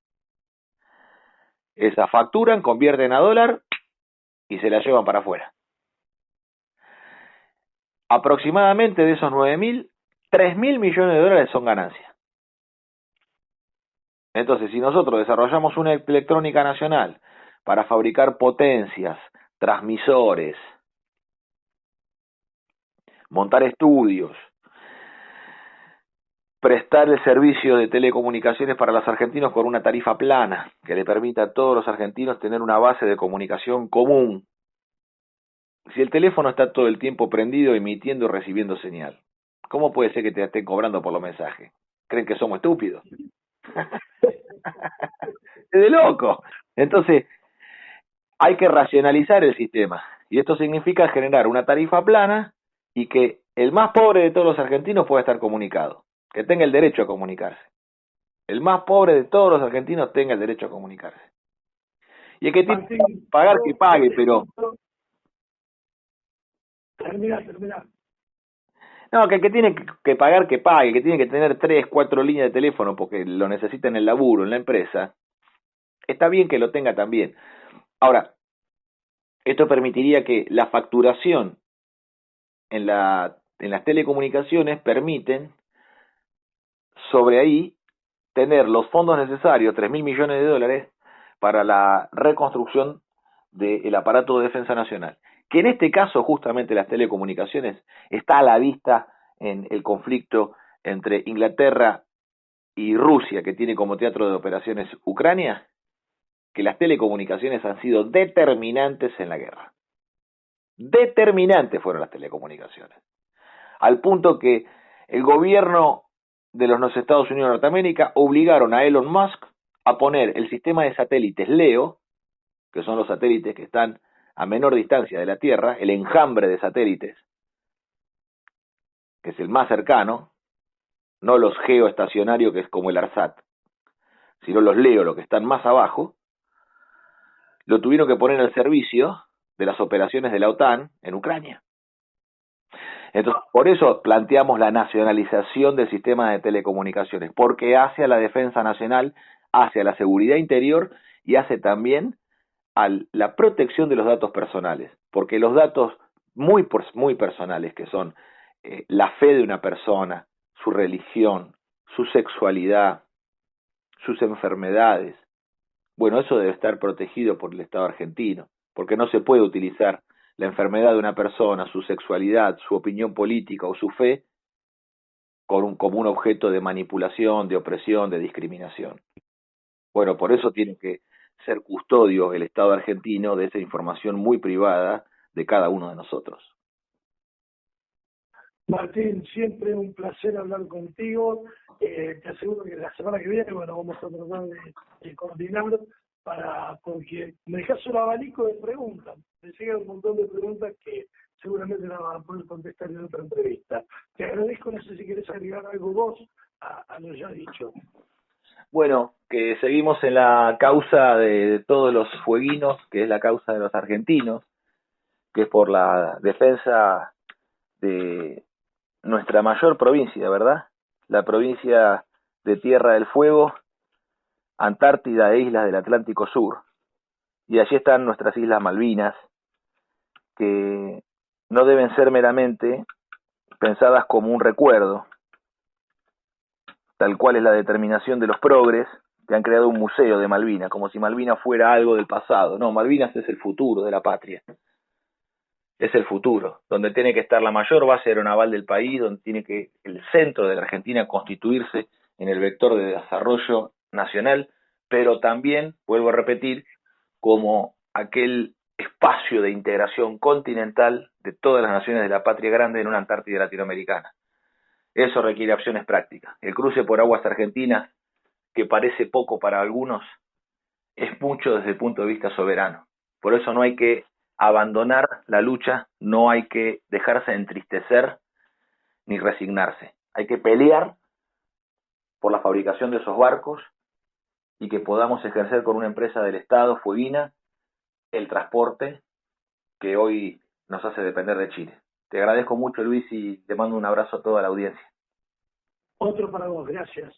Speaker 2: esa facturan, convierten a dólar y se la llevan para afuera. Aproximadamente de esos 9.000, 3.000 millones de dólares son ganancias. Entonces, si nosotros desarrollamos una electrónica nacional para fabricar potencias, transmisores, montar estudios, prestar el servicio de telecomunicaciones para los argentinos con una tarifa plana que le permita a todos los argentinos tener una base de comunicación común. Si el teléfono está todo el tiempo prendido, emitiendo y recibiendo señal, ¿cómo puede ser que te estén cobrando por los mensajes? ¿Creen que somos estúpidos? Es de loco. Entonces, hay que racionalizar el sistema. Y esto significa generar una tarifa plana y que el más pobre de todos los argentinos pueda estar comunicado, que tenga el derecho a comunicarse. El más pobre de todos los argentinos tenga el derecho a comunicarse. Y el que tiene que pagar, que pague, pero...
Speaker 1: Termina.
Speaker 2: No, que el que tiene que pagar, que pague, que tiene que tener 3, 4 líneas de teléfono porque lo necesita en el laburo, en la empresa, está bien que lo tenga también. Ahora, Esto permitiría que la facturación en las telecomunicaciones permiten sobre ahí tener los fondos necesarios, 3.000 millones de dólares, para la reconstrucción del aparato de defensa nacional. Que en este caso, justamente las telecomunicaciones, está a la vista en el conflicto entre Inglaterra y Rusia, que tiene como teatro de operaciones Ucrania, que las telecomunicaciones han sido determinantes en la guerra. Determinantes fueron las telecomunicaciones. Al punto que el gobierno de los Estados Unidos de Norteamérica obligaron a Elon Musk a poner el sistema de satélites LEO, que son los satélites que están a menor distancia de la Tierra, el enjambre de satélites, que es el más cercano, no los geoestacionarios, que es como el ARSAT, sino los LEO, los que están más abajo, lo tuvieron que poner al servicio de las operaciones de la OTAN en Ucrania. Entonces, por eso planteamos la nacionalización del sistema de telecomunicaciones, porque hace a la defensa nacional, hace a la seguridad interior y hace también a la protección de los datos personales, porque los datos muy personales, que son la fe de una persona, su religión, su sexualidad, sus enfermedades, bueno, eso debe estar protegido por el Estado argentino, porque no se puede utilizar la enfermedad de una persona, su sexualidad, su opinión política o su fe como un objeto de manipulación, de opresión, de discriminación. Bueno, por eso tiene que ser custodio el Estado argentino de esa información muy privada de cada uno de nosotros.
Speaker 1: Martín, siempre un placer hablar contigo. Te aseguro que la semana que viene, bueno, vamos a tratar de coordinar porque me dejas un abanico de preguntas. Me llegan un montón de preguntas que seguramente las vas a poder contestar en otra entrevista. Te agradezco, no sé si quieres agregar algo vos a lo ya dicho.
Speaker 2: Bueno, que seguimos en la causa de todos los fueguinos, que es la causa de los argentinos, que es por la defensa de nuestra mayor provincia, ¿verdad? La provincia de Tierra del Fuego, Antártida e islas del Atlántico Sur. Y allí están nuestras Islas Malvinas, que no deben ser meramente pensadas como un recuerdo, tal cual es la determinación de los progres, que han creado un museo de Malvinas, como si Malvinas fuera algo del pasado. No, Malvinas es el futuro de la patria. Es el futuro, donde tiene que estar la mayor base aeronaval del país, donde tiene que el centro de la Argentina constituirse en el vector de desarrollo nacional, pero también, vuelvo a repetir, como aquel espacio de integración continental de todas las naciones de la patria grande en una Antártida latinoamericana. Eso requiere acciones prácticas. El cruce por aguas argentinas, que parece poco para algunos, es mucho desde el punto de vista soberano. Por eso no hay que abandonar la lucha, no hay que dejarse entristecer ni resignarse. Hay que pelear por la fabricación de esos barcos y que podamos ejercer con una empresa del Estado, Fueguina, el transporte que hoy nos hace depender de Chile. Te agradezco mucho, Luis, y te mando un abrazo a toda la audiencia.
Speaker 1: Otro para vos, gracias.